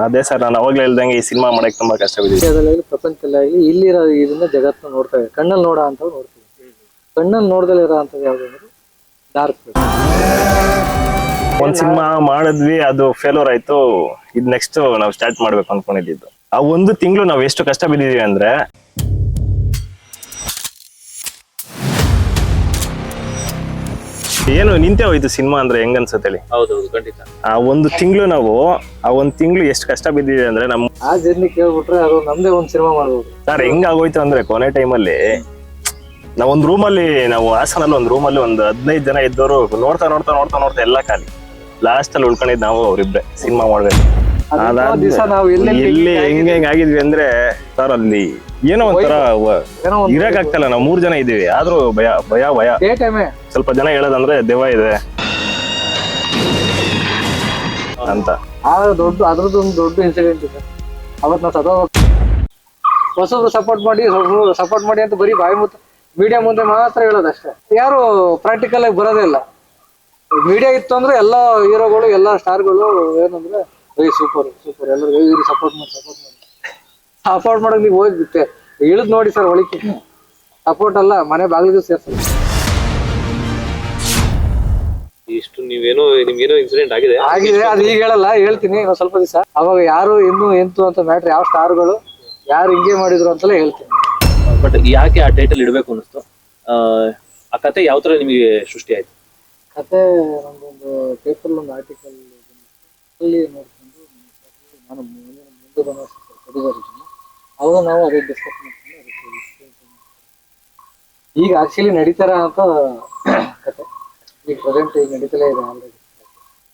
ಅದೇ ಸರ್ ನಾನು ಅವಾಗ್ಲೇ ಹೇಳ್ದಂಗೆ ಈ ಸಿನಿಮಾ ಮಾಡಕ್ ತುಂಬಾ ಕಷ್ಟ ಬಿದ್ದಿದೆ. ಪ್ರಪಂಚದಲ್ಲಿ ಇಲ್ಲಿರೋ ಇದನ್ನ ಜಗತ್ತನ್ನ ನೋಡ್ತಾ ಇದೆ. ಕಣ್ಣಲ್ಲಿ ನೋಡೋ ಅಂತ ನೋಡ್ತೀವಿ, ಕಣ್ಣಲ್ಲಿ ನೋಡ್ದಲ್ಲ ಇರೋ ಅಂತದ್ದು ಯಾವ್ದು ಅಂದ್ರೆ ಡಾರ್ಕ್. ಒಂದ್ ಸಿನಿಮಾ ಮಾಡಿದ್ವಿ, ಅದು ಫೇಲ್ಯೂರ್ ಆಯ್ತು. ಇದ್ ನೆಕ್ಸ್ಟ್ ನಾವು ಸ್ಟಾರ್ಟ್ ಮಾಡ್ಬೇಕು ಅನ್ಕೊಂಡಿದ್ದು. ಆ ಒಂದು ತಿಂಗಳು ನಾವ್ ಎಷ್ಟು ಕಷ್ಟ ಬಿದ್ದಿದೀವಿ ಅಂದ್ರೆ ಏನು ನಿಂತೆ ಹೋಯ್ತು ಸಿನಿಮಾ ಅಂದ್ರೆ ಹೆಂಗ್ ಅನ್ಸುತ್ತೆ ಹೇಳಿ. ಹೌದೌದು, ಖಂಡಿತ. ಆ ಒಂದು ತಿಂಗಳು ಎಷ್ಟು ಕಷ್ಟ ಬಿದ್ದಿದೆ ಅಂದ್ರೆ ಆ ಜರ್ನಿ ಕೇಳ್ಬಿಟ್ರೆ ಅದು ನಮ್ದೇ ಒಂದ್ ಸಿನಿಮಾ ಮಾಡ್ಬೋದು ಸರ್. ಹೆಂಗ್ ಆಗೋಯ್ತು ಅಂದ್ರೆ ಕೊನೆ ಟೈಮಲ್ಲಿ ನಾವ್ ಒಂದ್ ರೂಮಲ್ಲಿ, ನಾವು ಹಾಸನಲ್ಲಿ ಒಂದ್ ರೂಮಲ್ಲಿ ಒಂದು 15 ಜನ ಇದ್ದವರು ನೋಡ್ತಾ ನೋಡ್ತಾ ನೋಡ್ತಾ ನೋಡ್ತಾ ಎಲ್ಲಾ ಖಾಲಿ. ಲಾಸ್ಟ್ ಅಲ್ಲಿ ಉಳ್ಕೊಂಡಿದ್ ನಾವು ಅವ್ರಿಬ್ರೆ ಸಿನಿಮಾ ಮಾಡ್ಬೇಕು. ಇಲ್ಲಿ ಹೆಂಗ್ ಆಗಿದ್ವಿ ಅಂದ್ರೆ ಸರ್, ಅಲ್ಲಿ ಏನೋ ಒಂಥರ ಇರಕ್ ಆಗ್ತಲ್ಲ. ನಾವು 3 ಜನ ಇದೀವಿ, ಆದ್ರೂ ಭಯ ಭಯ ಭಯ. ಸ್ವಲ್ಪ ಜನ ಹೇಳೋದಂದ್ರೆ ದೆವ್ವ ಇದೆ ಅಂತ. ಅದ್ರದ್ದೊಂದು ದೊಡ್ಡ ಇನ್ಸಿಡೆಂಟ್ ಇದೆ. ಅವತ್ ನಾವು ಹೊಸಬ್ರು ಸಪೋರ್ಟ್ ಮಾಡಿ ಅಂತ ಬರೀ ಬಾಯಿ ಮೀಡಿಯಾ ಮುಂದೆ ಮಾತ್ರ ಹೇಳೋದಷ್ಟೇ. ಯಾರು ಪ್ರಾಕ್ಟಿಕಲ್ ಆಗಿ ಬರೋದೇ ಇಲ್ಲ. ಮೀಡಿಯಾ ಇತ್ತು ಅಂದ್ರೆ ಎಲ್ಲಾ ಹೀರೋಗಳು, ಎಲ್ಲಾ ಸ್ಟಾರ್ಗಳು ಏನಂದ್ರೆ ಸೂಪರ್ ಎಲ್ಲರಿಗೂ ಸಪೋರ್ಟ್ ಮಾಡೋದು. ನೀವು ಹೋಗ್ಬಿಟ್ಟೆ ಇಳಿದ್ ನೋಡಿ ಸರ್, ಒಳಿಕೆ ಸಪೋರ್ಟ್ ಅಲ್ಲ, ಮನೆ ಬಾಗಿಲಿಗೂ ಸೇರ್ಸಲ್ಲ. ಇಷ್ಟು ನಿಮ್ಗೇನೋ ಇನ್ಸಿಡೆಂಟ್ ಆಗಿದೆ. ಅದು ಈಗ ಹೇಳಲ್ಲ, ಹೇಳ್ತೀನಿ ಇನ್ನೊಂದ್ ಸ್ವಲ್ಪ ದಿವಸ. ಅವಾಗ ಯಾರು ಎಂತು ಅಂತ ಮ್ಯಾಟ್ರ್, ಯಾವ ಸ್ಟಾರ್ಗಳು ಯಾರು ಹಿಂಗೆ ಮಾಡಿದ್ರು ಅಂತೆಲ್ಲ ಹೇಳ್ತೀನಿ. ಬಟ್ ಯಾಕೆ ಆ ಟೈಟಲ್ ಇಡಬೇಕು ಅನಿಸ್ತು? ಆ ಕತೆ ಯಾವ ತರ ನಿಮಗೆ ಸೃಷ್ಟಿ ಆಯ್ತು? ಕತೆ ನಮ್ದೊಂದು ಪೇಪರ್ ಒಂದು ಆರ್ಟಿಕಲ್ ಅಲ್ಲಿ ನೋಡ್ಕೊಂಡು ನಾನು ಮುಂದೆ ಅವಾಗ ನಾವು ಅದೇ ಡಿಸ್ಕಸ್ ಮಾಡ್ಕೊಂಡು ಈಗ ಆಕ್ಚುಲಿ ನಡೀತಾರ ಅಂತ ಕತೆ. ಈಗ ಪ್ರೆಸೆಂಟ್ ಈಗ ನಡೀತಲೇ ಇದೆ ಆಲ್ರೆಡಿ.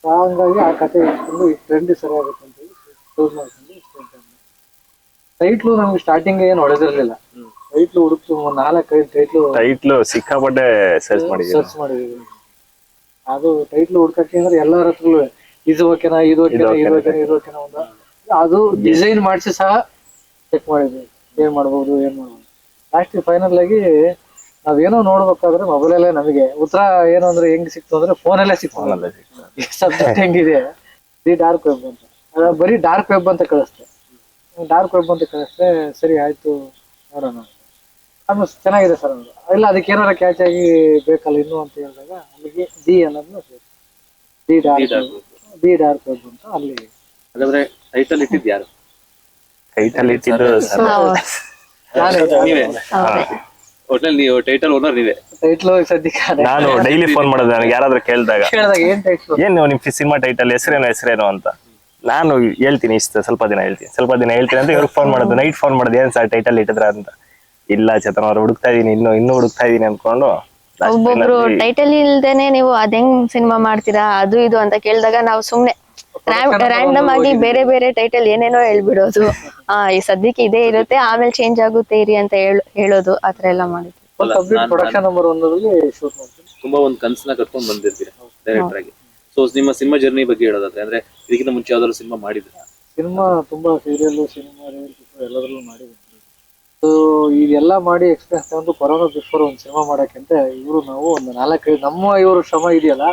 ಹಂಗಾಗಿ ಆ ಕತೆ ಇಟ್ಕೊಂಡು ಈ ಟ್ರೆಂಡ್ ಸರಿಯಾಗುತ್ತೆ ಅಂತ ಹೇಳಿ ಚೂಸ್ ಮಾಡ್ಕೊಂಡು ಟೈಟ್ಲು ನಮ್ಗೆ ಸ್ಟಾರ್ಟಿಂಗ್ ಏನು ಹೊಡೆದಿರ್ಲಿಲ್ಲ. ಟೈಟ್ಲು ಹುಡುಕ್ತು 4-5 ಟೈಟ್ಲು ಸಿಕ್ಕಾಪಟ್ಟೆ ಸರ್ಚ್ ಮಾಡಿದೀವಿ. ಅದು ಟೈಟ್ಲು ಹುಡ್ಕಕ್ಕೆ ಅಂದ್ರೆ ಎಲ್ಲರ ಹತ್ರಲೂ ಇದು ಓಕೆನಾ ಒಂದು ಅದು ಡಿಸೈನ್ ಮಾಡಿಸಿ ಸಹ ಚೆಕ್ ಮಾಡಿದ್ವಿ, ಏನ್ ಮಾಡ್ಬೋದು. ಲಾಸ್ಟ್ ಫೈನಲ್ ಆಗಿ ನಾವೇನೋ ನೋಡ್ಬೇಕಾದ್ರೆ ಮೊಬೈಲಲ್ಲೇ ನಮಗೆ ಉತ್ತರ ಏನು ಅಂದ್ರೆ ಹೆಂಗ್ ಸಿಕ್ತು ಅಂದ್ರೆ ಫೋನಲ್ಲೇ ಸಿಕ್ತು. ಸಬ್ಜೆಕ್ಟ್ ಹೆಂಗಿದೆ, ಡಾರ್ಕ್ ವೆಬ್ ಅಂತ, ಬರೀ ಡಾರ್ಕ್ ವೆಬ್ ಅಂತ ಕಳಿಸ್ತೆ. ಸರಿ ಆಯ್ತು ನೋಡೋಣ. ಆಮೇಲೆ ಚೆನ್ನಾಗಿದೆ ಸರ್ ಅದು. ಇಲ್ಲ ಅದಕ್ಕೆ ಏನಾರ ಕ್ಯಾಚ್ ಆಗಿ ಬೇಕಲ್ಲ ಇನ್ನು ಅಂತ ಹೇಳಿದಾಗ ಅಲ್ಲಿಗೆ ಡಿ ಅನ್ನೋದನ್ನ ಡಿ ಡಾರ್ಕ್ ವೆಬ್ ಅಂತ ಅಲ್ಲಿ. ಹಾಗಾದ್ರೆ ಟೈಟಲ್ ಇಟ್ಟಿದ್ದು ಯಾರು? ಟೈಟಲ್ ಇಟ್ಟಿದ್ದು ನೀವೇ? ಒಟ್ನಲ್ಲಿ ನೀವು ಟೈಟಲ್ ಓನರ್ ನೀವೇ? ಟೈಟ್ಲ್ ಸದ್ಯಕ್ಕೆ ನಾನು ಡೈಲಿ ಫೋನ್ ಮಾಡೋದು ನನಗೆ ಯಾರಾದ್ರೂ ಕೇಳಿದಾಗ, ಏನ್ ಟೈಟ್ಲ್, ಏನ್ ನಿಮ್ ಸಿನಿಮಾ ಟೈಟಲ್ ಹೆಸರೇನು ಅಂತ. ನಾನು ಹೇಳ್ತೀನಿ ಸ್ವಲ್ಪ ದಿನ ಹೇಳ್ತೀನಿ ಅಂತ ಇವ್ರಿಗೆ ಫೋನ್ ಮಾಡೋದು. ನೈಟ್ ಫೋನ್ ಮಾಡೋದು, ಏನ್ ಸರ್ ಟೈಟಲ್ ಇಟ್ಟಿದ್ರ ಅಂತ. ಇಲ್ಲ ಚೇತನ್ ಅವ್ರು ಹುಡುಕ್ತಾ ಇದೀನಿ, ಇನ್ನೂ ಹುಡುಕ್ತಾ ಇದೀನಿ ಅನ್ಕೊಂಡು. ಒಬ್ಬೊಬ್ರು ಟೈಟಲ್ ಇಲ್ದೇನೆ ನೀವು ಅದೇಂಗ್ ಸಿನಿಮಾ ಮಾಡ್ತೀರಾ ಅದು ಇದು ಅಂತ ಕೇಳಿದಾಗ ನಾವು ಸುಮ್ನೆ ರ್ಯಾಂಡಮ್ ಆಗಿ ಬೇರೆ ಬೇರೆ ಟೈಟಲ್ ಏನೇನೋ ಹೇಳ್ಬಿಡೋದು. ಈ ಸದ್ಯಕ್ಕೆ ಇದೇ ಇರುತ್ತೆ, ಆಮೇಲೆ ಚೇಂಜ್ ಆಗುತ್ತೆ ಇರಿ ಅಂತ ಹೇಳೋದು, ಆತರ ಎಲ್ಲ ಮಾಡಿದ್ವಿ. ಪ್ರೊಡಕ್ಷನ್ ನಂಬರ್ 1 ಶೂಟ್ ಮಾಡ್ತೀವಿ. ತುಂಬಾ ಒಂದು ಕನ್ಸನ್ನ ಕಟ್ಕೊಂಡು ಬಂದಿರ್ತೀರಾ ಡೈರೆಕ್ಟರ್ ಆಗಿ. ಸೊ ನಿಮ್ಮ ಸಿನಿಮಾ ಜರ್ನಿ ಬಗ್ಗೆ ಹೇಳೋದಾದ್ರೆ, ಅಂದ್ರೆ ಇದಕ್ಕಿಂತ ಮುಂಚೆ ಯಾವ್ದಾದ್ರು ಸಿನಿಮಾ ಮಾಡಿದ್ರ? ಸಿನಿಮಾ ತುಂಬಾ ಸೀರಿಯಲ್, ಸಿನಿಮಾ ಎಲ್ಲದರಲ್ಲೂ ಮಾಡಿದ್ವಿ. ಇದೆಲ್ಲ ಮಾಡಿ ಎಕ್ಸ್ಪೀರಿಯನ್ಸ್ ತಗೊಂಡು ಕೊರೋನಾ ಬಿಫೋರ್ ಒಂದು ಸಿನಿಮಾ ಮಾಡಕ್ಕಿಂತ ನಾವು ಒಂದು 4-5 ನಮ್ಮ ಇವರು ಶ್ರಮ ಇದೆಯಲ್ಲ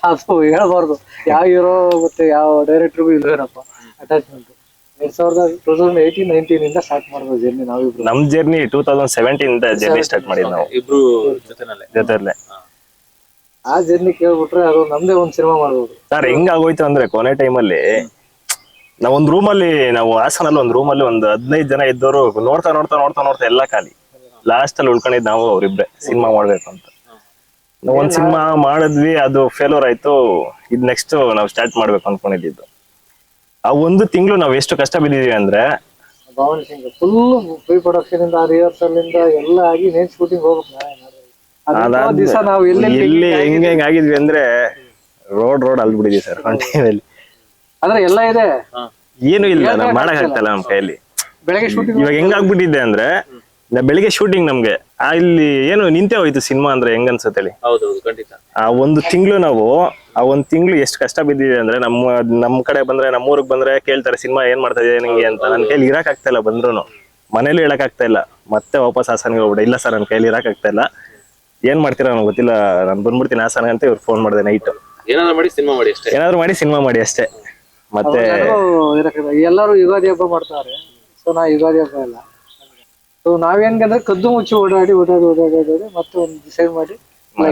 ಅದು ಹೇಳ್ಬಾರ್ದು. ಯಾವ ಹೀರೋ ಮತ್ತೆ ಯಾವ ಡೈರೆಕ್ಟರ್ಗೂ ಇಲ್ವೇನಪ್ಪ ಅಟ್ಯಾಚ್ಮೆಂಟ್. 2018-19 ಇಂದ ಸ್ಟಾರ್ಟ್ ಮಾಡ್ಬೋದು ಜರ್ನಿ ನಾವಿಬ್ರು. ನಮ್ ಜರ್ನಿ 2017 ಜರ್ನಿ ಸ್ಟಾರ್ಟ್ ಮಾಡಿದ್ವಿ ನಾವು ಇಬ್ರು ಜೊತೆನಲ್ಲೇ. ಆ ಜರ್ನಿ ಕೇಳ್ಬಿಟ್ರೆ ಅದು ನಮ್ದೇ ಒಂದ್ ಸಿನಿಮಾ ಮಾಡ್ಬೋದು ಸರ್. ಹೆಂಗ್ ಆಗೋಯ್ತು ಅಂದ್ರೆ ಕೊನೆ ಟೈಮಲ್ಲಿ ನಾವ್ ಒಂದ್ ರೂಮಲ್ಲಿ, ನಾವು ಹಾಸನಲ್ಲಿ ಒಂದ್ ರೂಮಲ್ಲಿ ಒಂದು 15 ಜನ ಇದ್ದವರು ನೋಡ್ತಾ ನೋಡ್ತಾ ನೋಡ್ತಾ ನೋಡ್ತಾ ಎಲ್ಲಾ ಖಾಲಿ. ಲಾಸ್ಟ್ ಅಲ್ಲಿ ಉಳ್ಕೊಂಡಿದ್ ನಾವು ಅವ್ರಿಬ್ರೆ ಸಿನಿಮಾ ಮಾಡ್ಬೇಕು ಅಂತ. ಒಂದ್ ಸಿನಿಮಾ ಮಾಡಿದ್ವಿ, ಅದು ಫೇಲ್ಯೂರ್ ಆಯ್ತು. ಇದ್ ನೆಕ್ಸ್ಟ್ ನಾವು ಸ್ಟಾರ್ಟ್ ಮಾಡ್ಬೇಕು ಅನ್ಕೊಂಡಿದ್ದು. ಆ ಒಂದು ತಿಂಗಳು ನಾವ್ ಎಷ್ಟು ಕಷ್ಟ ಬಿದ್ದಿದೀವಿ ಅಂದ್ರೆ ಭಾವನೆ ಸಿಂಗ್ ಫುಲ್ ಪ್ರೀ ಪ್ರೊಡಕ್ಷನ್ ಇಂದ, ರಿಹರ್ಸಲ್ ಇಂದ ಎಲ್ಲ ಆಗಿ ನೇನ್ ಶೂಟಿಂಗ್ ಹೋಗ್ಬೇಕು. ಇಲ್ಲಿ ಹೆಂಗ್ ಆಗಿದ್ವಿ ಅಂದ್ರೆ ರೋಡ್ ಅಲ್ಬಿಡಿದ್ವಿ ಸರ್ ಕಂಟಿನ್ಯೂಲಿ. ಅಂದ್ರೆ ಎಲ್ಲ ಇದೆ, ಏನು ಇಲ್ಲ, ನಾವ್ ಮಾಡಕ್ ಆಗ್ತಲ್ಲ ನಮ್ ಕೈಯಲ್ಲಿ. ಬೆಳಗ್ಗೆ ಶೂಟಿಂಗ್ ಇವಾಗ ಹೆಂಗ್ ಆಗ್ಬಿಟ್ಟಿದೆ ಅಂದ್ರೆ ಬೆಳಿಗ್ಗೆ ಶೂಟಿಂಗ್ ನಮ್ಗೆ ಇಲ್ಲಿ ಏನು ನಿಂತೆ ಹೋಯ್ತು ಸಿನಿಮಾ ಅಂದ್ರೆ ಹೆಂಗ್ ಅನ್ಸುತ್ತೆ ಹೇಳಿ. ಹೌದೌದು, ಖಂಡಿತ. ಆ ಒಂದು ತಿಂಗಳು ಎಷ್ಟು ಕಷ್ಟ ಬಿದ್ದಿದೆ ಅಂದ್ರೆ ನಮ್ ಕಡೆ ಬಂದ್ರೆ, ನಮ್ಮೂರಿಗೆ ಬಂದ್ರೆ ಕೇಳ್ತಾರೆ ಸಿನಿಮಾ ಏನ್ ಮಾಡ್ತಾ ಇದೆ ನಿಂಗೆ ಅಂತ. ನನ್ ಕೈಲಿ ಇರಕ್ ಆಗ್ತಾ ಇಲ್ಲ, ಬಂದ್ರು ಮನೇಲಿ ಹೇಳಕ್ ಆಗ್ತಾ ಇಲ್ಲ. ಮತ್ತೆ ವಾಪಸ್ ಹಾಸನ್ಗೆ ಹೋಗ್ಬಿಡ. ಇಲ್ಲ ಸರ್ ನನ್ ಕೈಲಿ ಇರಕ್ ಆಗ್ತಾ ಇಲ್ಲ, ಏನ್ ಮಾಡ್ತೀರಾ ನನಗೆ ಗೊತ್ತಿಲ್ಲ, ನಾನು ಬಂದ್ಬಿಡ್ತೀನಿ ಹಾಸನ ಅಂತ ಇವ್ರು ಫೋನ್ ಮಾಡಿದೆ ನೈಟ್. ಏನಾದ್ರು ಮಾಡಿ ಸಿನಿಮಾ ಮಾಡಿ ಅಷ್ಟೇ. ಮತ್ತೆ ಎಲ್ಲರೂ ಯುಗಾದಿ ಹಬ್ಬ ಮಾಡ್ತಾರೆ. ಸೊ ನಾ ಯುಗಾದಿ ಹಬ್ಬ ಇಲ್ಲ. ಸೊ ನಾವೇನ್ಗಂದ್ರೆ ಕದ್ದು ಮುಚ್ಚಿ ಓಡಾಡಿ ಮತ್ತೆ ಒಂದು ಡಿಸೈಡ್ ಮಾಡಿ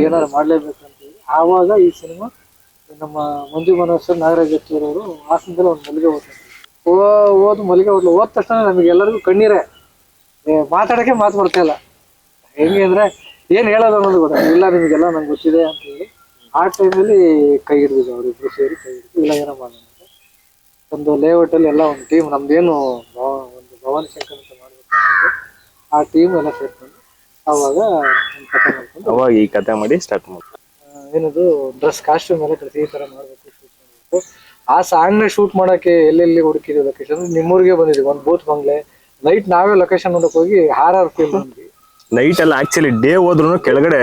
ಏನಾರು ಮಾಡ್ಲೇಬೇಕು ಅಂತೀವಿ. ಆವಾಗ ಈ ಸಿನಿಮಾ ನಮ್ಮ ಮಂಜು ಮನೋಹರ್ ನಾಗರಾಜ್ ಅವರು ಹಾಸನದಲ್ಲಿ ಒಂದು ಮಲ್ಲಿಗೆ ಓದ್ ಮಲ್ಲಿಗೆ ಹೋಟ್ಲು ಹೋದ ತಕ್ಷಣ ನಮಗೆ ಎಲ್ಲರಿಗೂ ಕಣ್ಣೀರೇ, ಮಾತಾಡಕ್ಕೆ ಮಾತು ಬರ್ತಾ ಇಲ್ಲ. ಹೆಂಗೆ ಅಂದ್ರೆ ಏನ್ ಹೇಳೋದು ಅನ್ನೋದು ಗೊತ್ತಾಗ ಇಲ್ಲ, ನಿಮಗೆಲ್ಲ ನಂಗೆ ಗೊತ್ತಿದೆ ಅಂತ ಹೇಳಿ ಆ ಟೈಮಲ್ಲಿ ಕೈ ಹಿಡಿದಿದ್ದು ಅವರಿಬ್ರು ಸೇರಿ ಕೈ ಹಿಡಿದು ಇಲ್ಲ ಏನೋ ಮಾಡೋಣ ಅಂತ ಒಂದು ಲೇಔಟ್ ಅಲ್ಲಿ ಎಲ್ಲ ಒಂದು ಟೀಮ್ ನಮ್ದೇನು ಒಂದು ಭವಾನಿ ಶಂಕರ್ ಅಂತ ಮಾಡ್ಬೇಕು ಆ ಟೀಮ್ ಎಲ್ಲ ಸೇರ್ಕೊಂಡು ಅವಾಗ ಒಂದು ಕಥೆ ಮಾಡ್ಕೊಂಡು ಅವಾಗ ಈ ಕತೆ ಮಾಡಿ ಸ್ಟಾರ್ಟ್ ಮಾಡಿ ಏನದು ಡ್ರೆಸ್ ಕಾಸ್ಟ್ಯೂಮ್ ಎಲ್ಲ ಕಳಿಸಿ ಈ ತರ ಮಾಡ್ಬೇಕು, ಶೂಟ್ ಮಾಡ್ಬೇಕು. ಆ ಸಾಂಗ್ ನ ಶೂಟ್ ಮಾಡಕ್ಕೆ ಎಲ್ಲೆಲ್ಲಿ ಹುಡುಕಿದ್ವಿ ಲೊಕೇಶನ್. ನಿಮ್ಮೂರಿಗೆ ಬಂದಿದ್ವಿ, ಒಂದು ಬೂತ್ ಬಂಗ್ಲೆ ನೈಟ್ ನಾವೇ ಲೊಕೇಶನ್ ನೋಡಕ್ ಹೋಗಿ ಹಾರರ್ ಫೀಲ್ ಬಂದ್ವಿ. ನೈಟ್ ಎಲ್ಲ ಆಕ್ಚುಲಿ ಡೇ ಹೋದ್ರು ಕೆಳಗಡೆ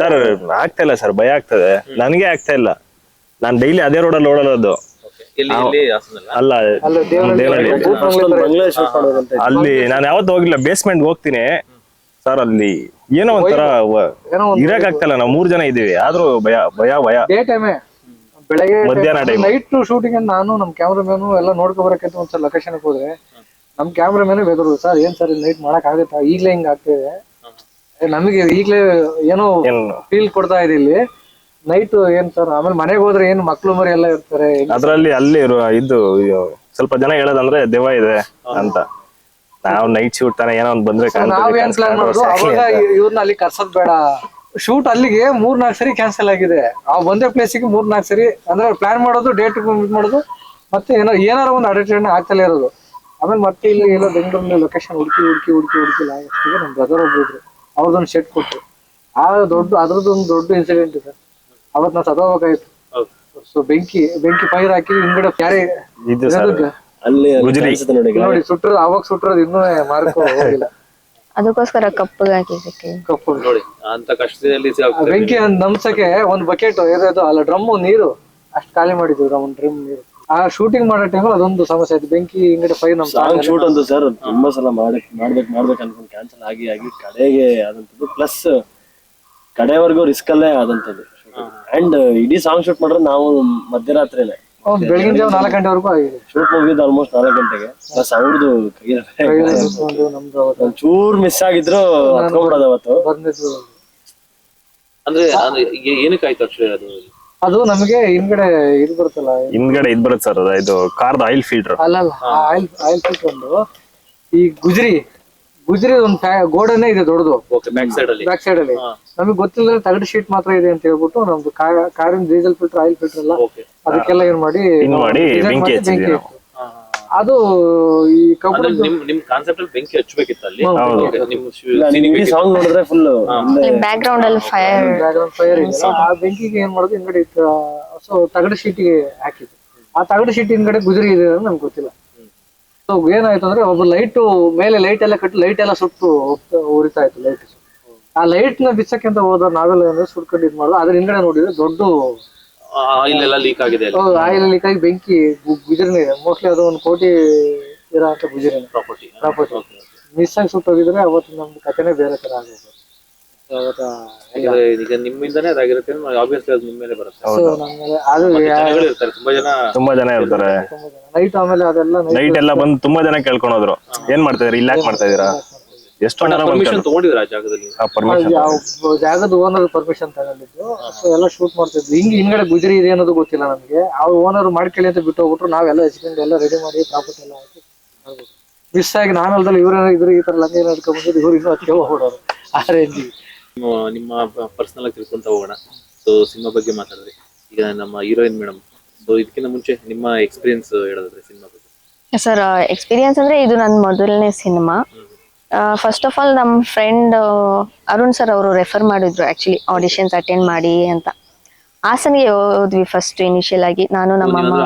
ಸರ್ ಆಗ್ತಾ ಇಲ್ಲ ಸರ್, ಭಯ ಆಗ್ತದೆ. ನನಗೆ ಆಗ್ತಾ ಇಲ್ಲ, ನಾನ್ ಡೈಲಿ ಅದೇ ರೋಡಲ್ಲಿ ಓಡೋದು. ಅಲ್ಲ ಅಲ್ಲಿ ನಾನು ಯಾವತ್ತು ಹೋಗಿಲ್ಲ, ಬೇಸ್ಮೆಂಟ್ ಹೋಗ್ತೀನಿ ಸರ್. ಅಲ್ಲಿ ಏನೋ ಒಂಥರ ಇರಕ್ ಆಗ್ತಾ ಇಲ್ಲ. ನಾವು 3 ಜನ ಇದೀವಿ, ಆದ್ರೂ ಭಯ ಭಯ ಭಯ. ಡೇ ಟೈಮೇ ಬೆಳಗ್ಗೆ ಮಧ್ಯಾಹ್ನ ಟೈಮ್ ನೈಟ್ ಶೂಟಿಂಗ್ ನಾನು ನಮ್ಮ ಕ್ಯಾಮ್ರಾಮನ್ ಎಲ್ಲ ನೋಡ್ಕೊಬರಕ್ಕೆ ಒಂದ್ಸಲ ಲೊಕೇಶನ್ ಹೋದ್ರೆ ನಮ್ ಕ್ಯಾಮ್ರಾಮನ್ ಬೆದರು, ಸರ್ ಏನ್ ಸರ್ ನೈಟ್ ಮಾಡಕ್ ಆಗತ್ತಾ, ಈಗ್ಲೇ ಹಿಂಗ್ ಆಗ್ತಿದೆ ನಮಗೆ, ಈಗ್ಲೇ ಏನೋ ಫೀಲ್ ಕೊಡ್ತಾ ಇದೆ ಇಲ್ಲಿ ನೈಟ್ ಏನ್ ಸರ್. ಆಮೇಲೆ ಮನೆಗೆ ಹೋದ್ರೆ ಏನು ಮಕ್ಳು ಮರಿ ಎಲ್ಲ ಇರ್ತಾರೆ. ಅದ್ರಲ್ಲಿ ಅಲ್ಲಿ ಇದು ಸ್ವಲ್ಪ ಜನ ಹೇಳೋದಂದ್ರೆ ದೆವ್ವ ಇದೆ ಅಂತ. ನಾವ್ ನೈಟ್ ಶೂಟ್ ತಾನೆ ಏನೋ ಒಂದ್ ಬಂದ್ರೆ ನಾವೇನ್ ಪ್ಲಾನ್ ಮಾಡೋದು, ಅವಾಗ ಇವ್ರನ್ನ ಅಲ್ಲಿ ಕರ್ಸೋದ್ ಬೇಡ, ಶೂಟ್ ಅಲ್ಲಿಗೆ 3-4 ಸರಿ ಕ್ಯಾನ್ಸಲ್ ಆಗಿದೆ. ಆ ಒಂದೇ ಪ್ಲೇಸಿಗೆ 3-4 ಸರಿ ಅಂದ್ರೆ ಪ್ಲಾನ್ ಮಾಡೋದು, ಡೇಟ್ ಮಾಡೋದು, ಮತ್ತೆ ಏನಾರ ಒಂದು ಅಡಚಣೆ ಆಗ್ತಲೇ ಇರೋದು. ಆಮೇಲೆ ಮತ್ತೆ ಇಲ್ಲಿ ಎಲ್ಲ ಬೆಂಗಳೂರಲ್ಲಿ ಲೊಕೇಶನ್ ಹುಡುಕಿ ಲಾಸ್ಟಿಗೆ ನಮ್ ಬ್ರದರ್ ಒಬ್ರು ಇದ್ರು, ಅವ್ರದೊಂದು ಶೆಟ್ ಕೊಟ್ರು. ಅದ್ರದ್ದೊಂದು ದೊಡ್ಡ ಇನ್ಸಿಡೆಂಟ್ ಇದೆ. ಅವತ್ ನಾವು ಸದೋಬೇಕಾಯ್ತು. ಸೊ ಬೆಂಕಿ ಫೈರ್ ಹಾಕಿ ಹಿಂಗಡೆ ಪ್ಯಾರೆ ನೋಡಿ ಸುಟ್ಟರು, ಅವಾಗ ಸುಟ್ಟರೋದು ಇನ್ನೂ ಮಾರ್ಕೊ ಹೋಗಿಲ್ಲ. ಅದಕ್ಕೋಸ್ಕರ ಕಪ್ಪಗೆ ಹಾಕಿದ್ದಕ್ಕೆ ಕಪ್ಪು ನೋಡಿ ಅಂತ ಕಷ್ಟದಲ್ಲಿ ಬೆಂಕಿ ನಮ್ಸಕ್ಕೆ ಒಂದು ಬಕೆಟ್ ಇರೋದು ಅಲ್ಲ, ಡ್ರಮ್ ನೀರು ಅಷ್ಟು ಖಾಲಿ ಮಾಡಿದ್ವಿ. ಒಂದು ಡ್ರಮ್ ನೀರು ಆ ಶೂಟಿಂಗ್ ಮಾಡೋ ಟೈಮಲ್ಲಿ ಅದೊಂದು ಸಮಸ್ಯೆ ಆಯ್ತು. ಬೆಂಕಿ ಹಿಂಗಡೆ ಫೈರ್ ನಮ್ ಶೂಟ್ ಒಂದು ಸರ್ ತುಂಬಾ ಸಲ ಮಾಡ್ಬೇಕು ಅನ್ಕೊಂಡು ಕ್ಯಾನ್ಸಲ್ ಆಗಿ ಕಡೆಗೆ ಆದಂತದ್ದು. ಪ್ಲಸ್ ಕಡೆವರೆಗೂ ರಿಸ್ಕ್ ಅಲ್ಲೇ ಆದಂತದ್ದು. ಅಂಡ್ ಇಡೀ ಸಾಂಗ್ ಶೂಟ್ ಮಾಡಿದ್ರೆ ನಾವು ಮಧ್ಯರಾತ್ರಿನೇ ಬೆಳಗಿನ ಜಾವ 4 ಗಂಟೆವರೆಗೂ ಆಗಿದೆ. ಶೂಟ್ ಮುಗಿದ್ ಆಲ್ಮೋಸ್ಟ್ 4 ಗಂಟೆಗೆ. ಪ್ಲಸ್ ಅವ್ರದ್ದು ಚೂರ್ ಮಿಸ್ ಆಗಿದ್ರು ಹತ್ಕೊಂಡ್ಬಿಡೋದು ಅವತ್ತು ಬಂದಿದ್ದು. ಅಂದ್ರೆ ಏನಕ್ಕೆ ಆಯ್ತು ಆಕ್ಚುಲಿ ಅದು ನಮಗೆ ಹಿಂದ್ಗಡೆ ಇದು ಬರುತ್ತಲ್ಲ, ಹಿಂದ್ಗಡೆ ಇದ್ ಬರುತ್ತೆ ಸರ್, ಇದು ಕಾರ್ದ ಆಯಿಲ್ ಫಿಲ್ಟರ್. ಅಲ್ಲ ಆಯಿಲ್ ಫಿಲ್ಟರ್ ಒಂದು ಈ ಗುಜರಿ ಒಂದು ಗೋಡನೆ ಇದೆ ದೊಡ್ಡದು ಬ್ಯಾಕ್ ಸೈಡ್ ಅಲ್ಲಿ. ನಮಗೆ ಗೊತ್ತಿಲ್ಲ ತಗಡು ಶೀಟ್ ಮಾತ್ರ ಇದೆ ಅಂತ ಹೇಳ್ಬಿಟ್ಟು ನಮ್ದು ಕಾರಿನ ಡೀಸೆಲ್ ಫಿಲ್ಟರ್ ಆಯಿಲ್ ಫಿಲ್ಟರ್ ಎಲ್ಲ ಅದಕ್ಕೆಲ್ಲ ಏನ್ ಮಾಡಿ ಬೆಂಕಿ ಹಚ್ಚಿದ್ವಿ. ಅದು ಈ ನಿಮ್ ಕಾನ್ಸೆಪ್ಟ್ ಅಲ್ಲಿ ಬೆಂಕಿ ಹಚ್ಚಬೇಕಿತ್ತು ಅಲ್ಲಿ. ಸಾಂಗ್ ನೋಡಿದ್ರೆ ಫುಲ್ ಬ್ಯಾಕ್ ಗ್ರೌಂಡ್ ಅಲ್ಲಿ ಫೈರ್ ಇದೆ. ಆ ಬೆಂಕಿಗೆ ಏನ್ ಮಾಡೋದು ಹಿಂದ್ಗಡೆ ಸೊ ತಗಡು ಶೀಟಿಗೆ ಹಾಕಿದ್ರು. ಆ ತಗಡು ಶೀಟ್ ಹಿಂದ್ಗಡೆ ಗುಜರಿ ಇದೆ ಅಂತ ನಮ್ಗೆ ಗೊತ್ತಿಲ್ಲ. ಸೊ ಏನಾಯ್ತು ಅಂದ್ರೆ ಒಬ್ಬ ಮೇಲೆ ಲೈಟ್ ಎಲ್ಲ ಸುಟ್ಟು ಉರಿತಾ ಇತ್ತು ಲೈಟ್. ಆ ಲೈಟ್ ನ ಬಿಚ್ಚಕ್ಕೆ ಅಂತ ಹೋದ ನಾವೆಲ್ಲ ಸುಟ್ಕೊಂಡು ಇದ್ ಮಾಡೋದು. ಅದ್ರ ಹಿಂದ್ಗಡೆ ನೋಡಿದ್ರೆ ದೊಡ್ಡ ಆಯಿಲ್ ಲೀಕ್ ಆಗಿದೆ. ಆಯಿಲ್ ಲೀಕ್ ಆಗಿ ಬೆಂಕಿ ಗುಜರಿನೇ ಇದೆ. ಮೋಸ್ಟ್ಲಿ ಅದು 1 ಕೋಟಿ ಇರೋ ಅಂತ ಗುಜರಿನೇ ಪ್ರಾಪರ್ಟಿ ಮಿಸ್ ಆಗಿ ಸುಟ್ಟೋಗಿದ್ರೆ ಅವತ್ತು ನಮ್ದು ಕಥೆನೇ ಬೇರೆ ತರ ಆಗೋದು. ಈಗ ನಿಮ್ಮಿಂದಾನೇ ಅದಾಗಿರುತ್ತೆ, ಆಬ್ವಿಯಸ್ಲಿ ಅದು ನಿಮ್ಮ ಮೇಲೆ ಬರುತ್ತೆ. ತುಂಬಾ ಜನ ಇರ್ತಾರೆ ನೈಟ್. ಆಮೇಲೆ ಅದೆಲ್ಲ ನೈಟ್ ಎಲ್ಲ ಬಂದು ತುಂಬಾ ಜನ ಕೇಳ್ಕೊಂಡು ಹೋದ್ರು, ಏನ್ ಮಾಡ್ತಾ ಇದೀರಾ, ಇಲ್ಲಿ ಯಾಕೆ ಮಾಡ್ತಾ ಇದೀರಾ. ಎಷ್ಟೋ ಜನ ಪರ್ಮಿಷನ್ ತಗೊಂಡಿದ್ರ ಆ ಜಾಗದಲ್ಲಿ? ಜಾಗದ ಓನರ್ ಪರ್ಮಿಷನ್ ತಗೊಂಡಿದ್ದು. ಸೊ ಎಲ್ಲ ಶೂಟ್ ಮಾಡ್ತಿದ್ವಿ. ಹಿಂದ್ಗಡೆ ಗುಜರಿ ಇದೆ ಅನ್ನೋದು ಗೊತ್ತಿಲ್ಲ ನಮ್ಗೆ. ಅವ್ರ ಓನರ್ ಮಾಡ್ಕೊಳ್ಳಿ ಅಂತ ಬಿಟ್ಟು ಹೋಗ್ಬಿಟ್ರು. ನಾವೆಲ್ಲ ಹಚ್ಕೊಂಡು ಎಲ್ಲ ರೆಡಿ ಮಾಡಿ ಪ್ರಾಪರ್ಟಿ ಎಲ್ಲ ಹಾಕಿ ಮಿಸ್ ಆಗಿ ನಾನಲ್ದಲ್ಲಿ ಇವ್ರೇನೋ ಇದ್ರು ಈ ತರ ಲಂಗ ಏನೋ ಹಿಡ್ಕೊಂಡ್ಬಂದಿದ್ದು, ಇವ್ರು ಇನ್ನೂ ಅದಕ್ಕೆ ಹೋಗ್ಬಿಡೋರು ಆ ರೇಂಜ್. ನಿಮ್ಮ ಪರ್ಸನಲ್ ಆಗಿ ತಿಳ್ಕೊಂತ ಹೋಗೋಣ. ಸೊ ಸಿನಿಮಾ ಬಗ್ಗೆ ಮಾತಾಡಿದ್ರಿ. ಈಗ ನಮ್ಮ ಹೀರೋಯಿನ್ ಮೇಡಮ್, ಸೊ ಇದಕ್ಕಿಂತ ಮುಂಚೆ ನಿಮ್ಮ ಎಕ್ಸ್ಪೀರಿಯನ್ಸ್ ಹೇಳೋದಾದ್ರೆ ಸಿನಿಮಾ ಬಗ್ಗೆ. ಸರ್ ಎಕ್ಸ್ಪೀರಿಯನ್ಸ್ ಅಂದ್ರೆ ಇದು ನನ್ನ ಮೊದಲನೇ ಸಿನಿಮಾ. ಫಸ್ಟ್ ಆಫ್ ಆಲ್ ನಮ್ಮ ಫ್ರೆಂಡ್ ಅರುಣ್ ಸರ್ ಅವರು ರೆಫರ್ ಮಾಡಿದ್ರು ಆಕ್ಚುಲಿ ಆಡಿಷನ್ಸ್ ಅಟೆಂಡ್ ಮಾಡಿ ಅಂತ. ಹಾಸನ್ಗೆ ಹೋದ್ವಿ ಫಸ್ಟ್ ಇನಿಷಿಯಲ್ ಆಗಿ, ನಾನು ನಮ್ಮಮ್ಮ.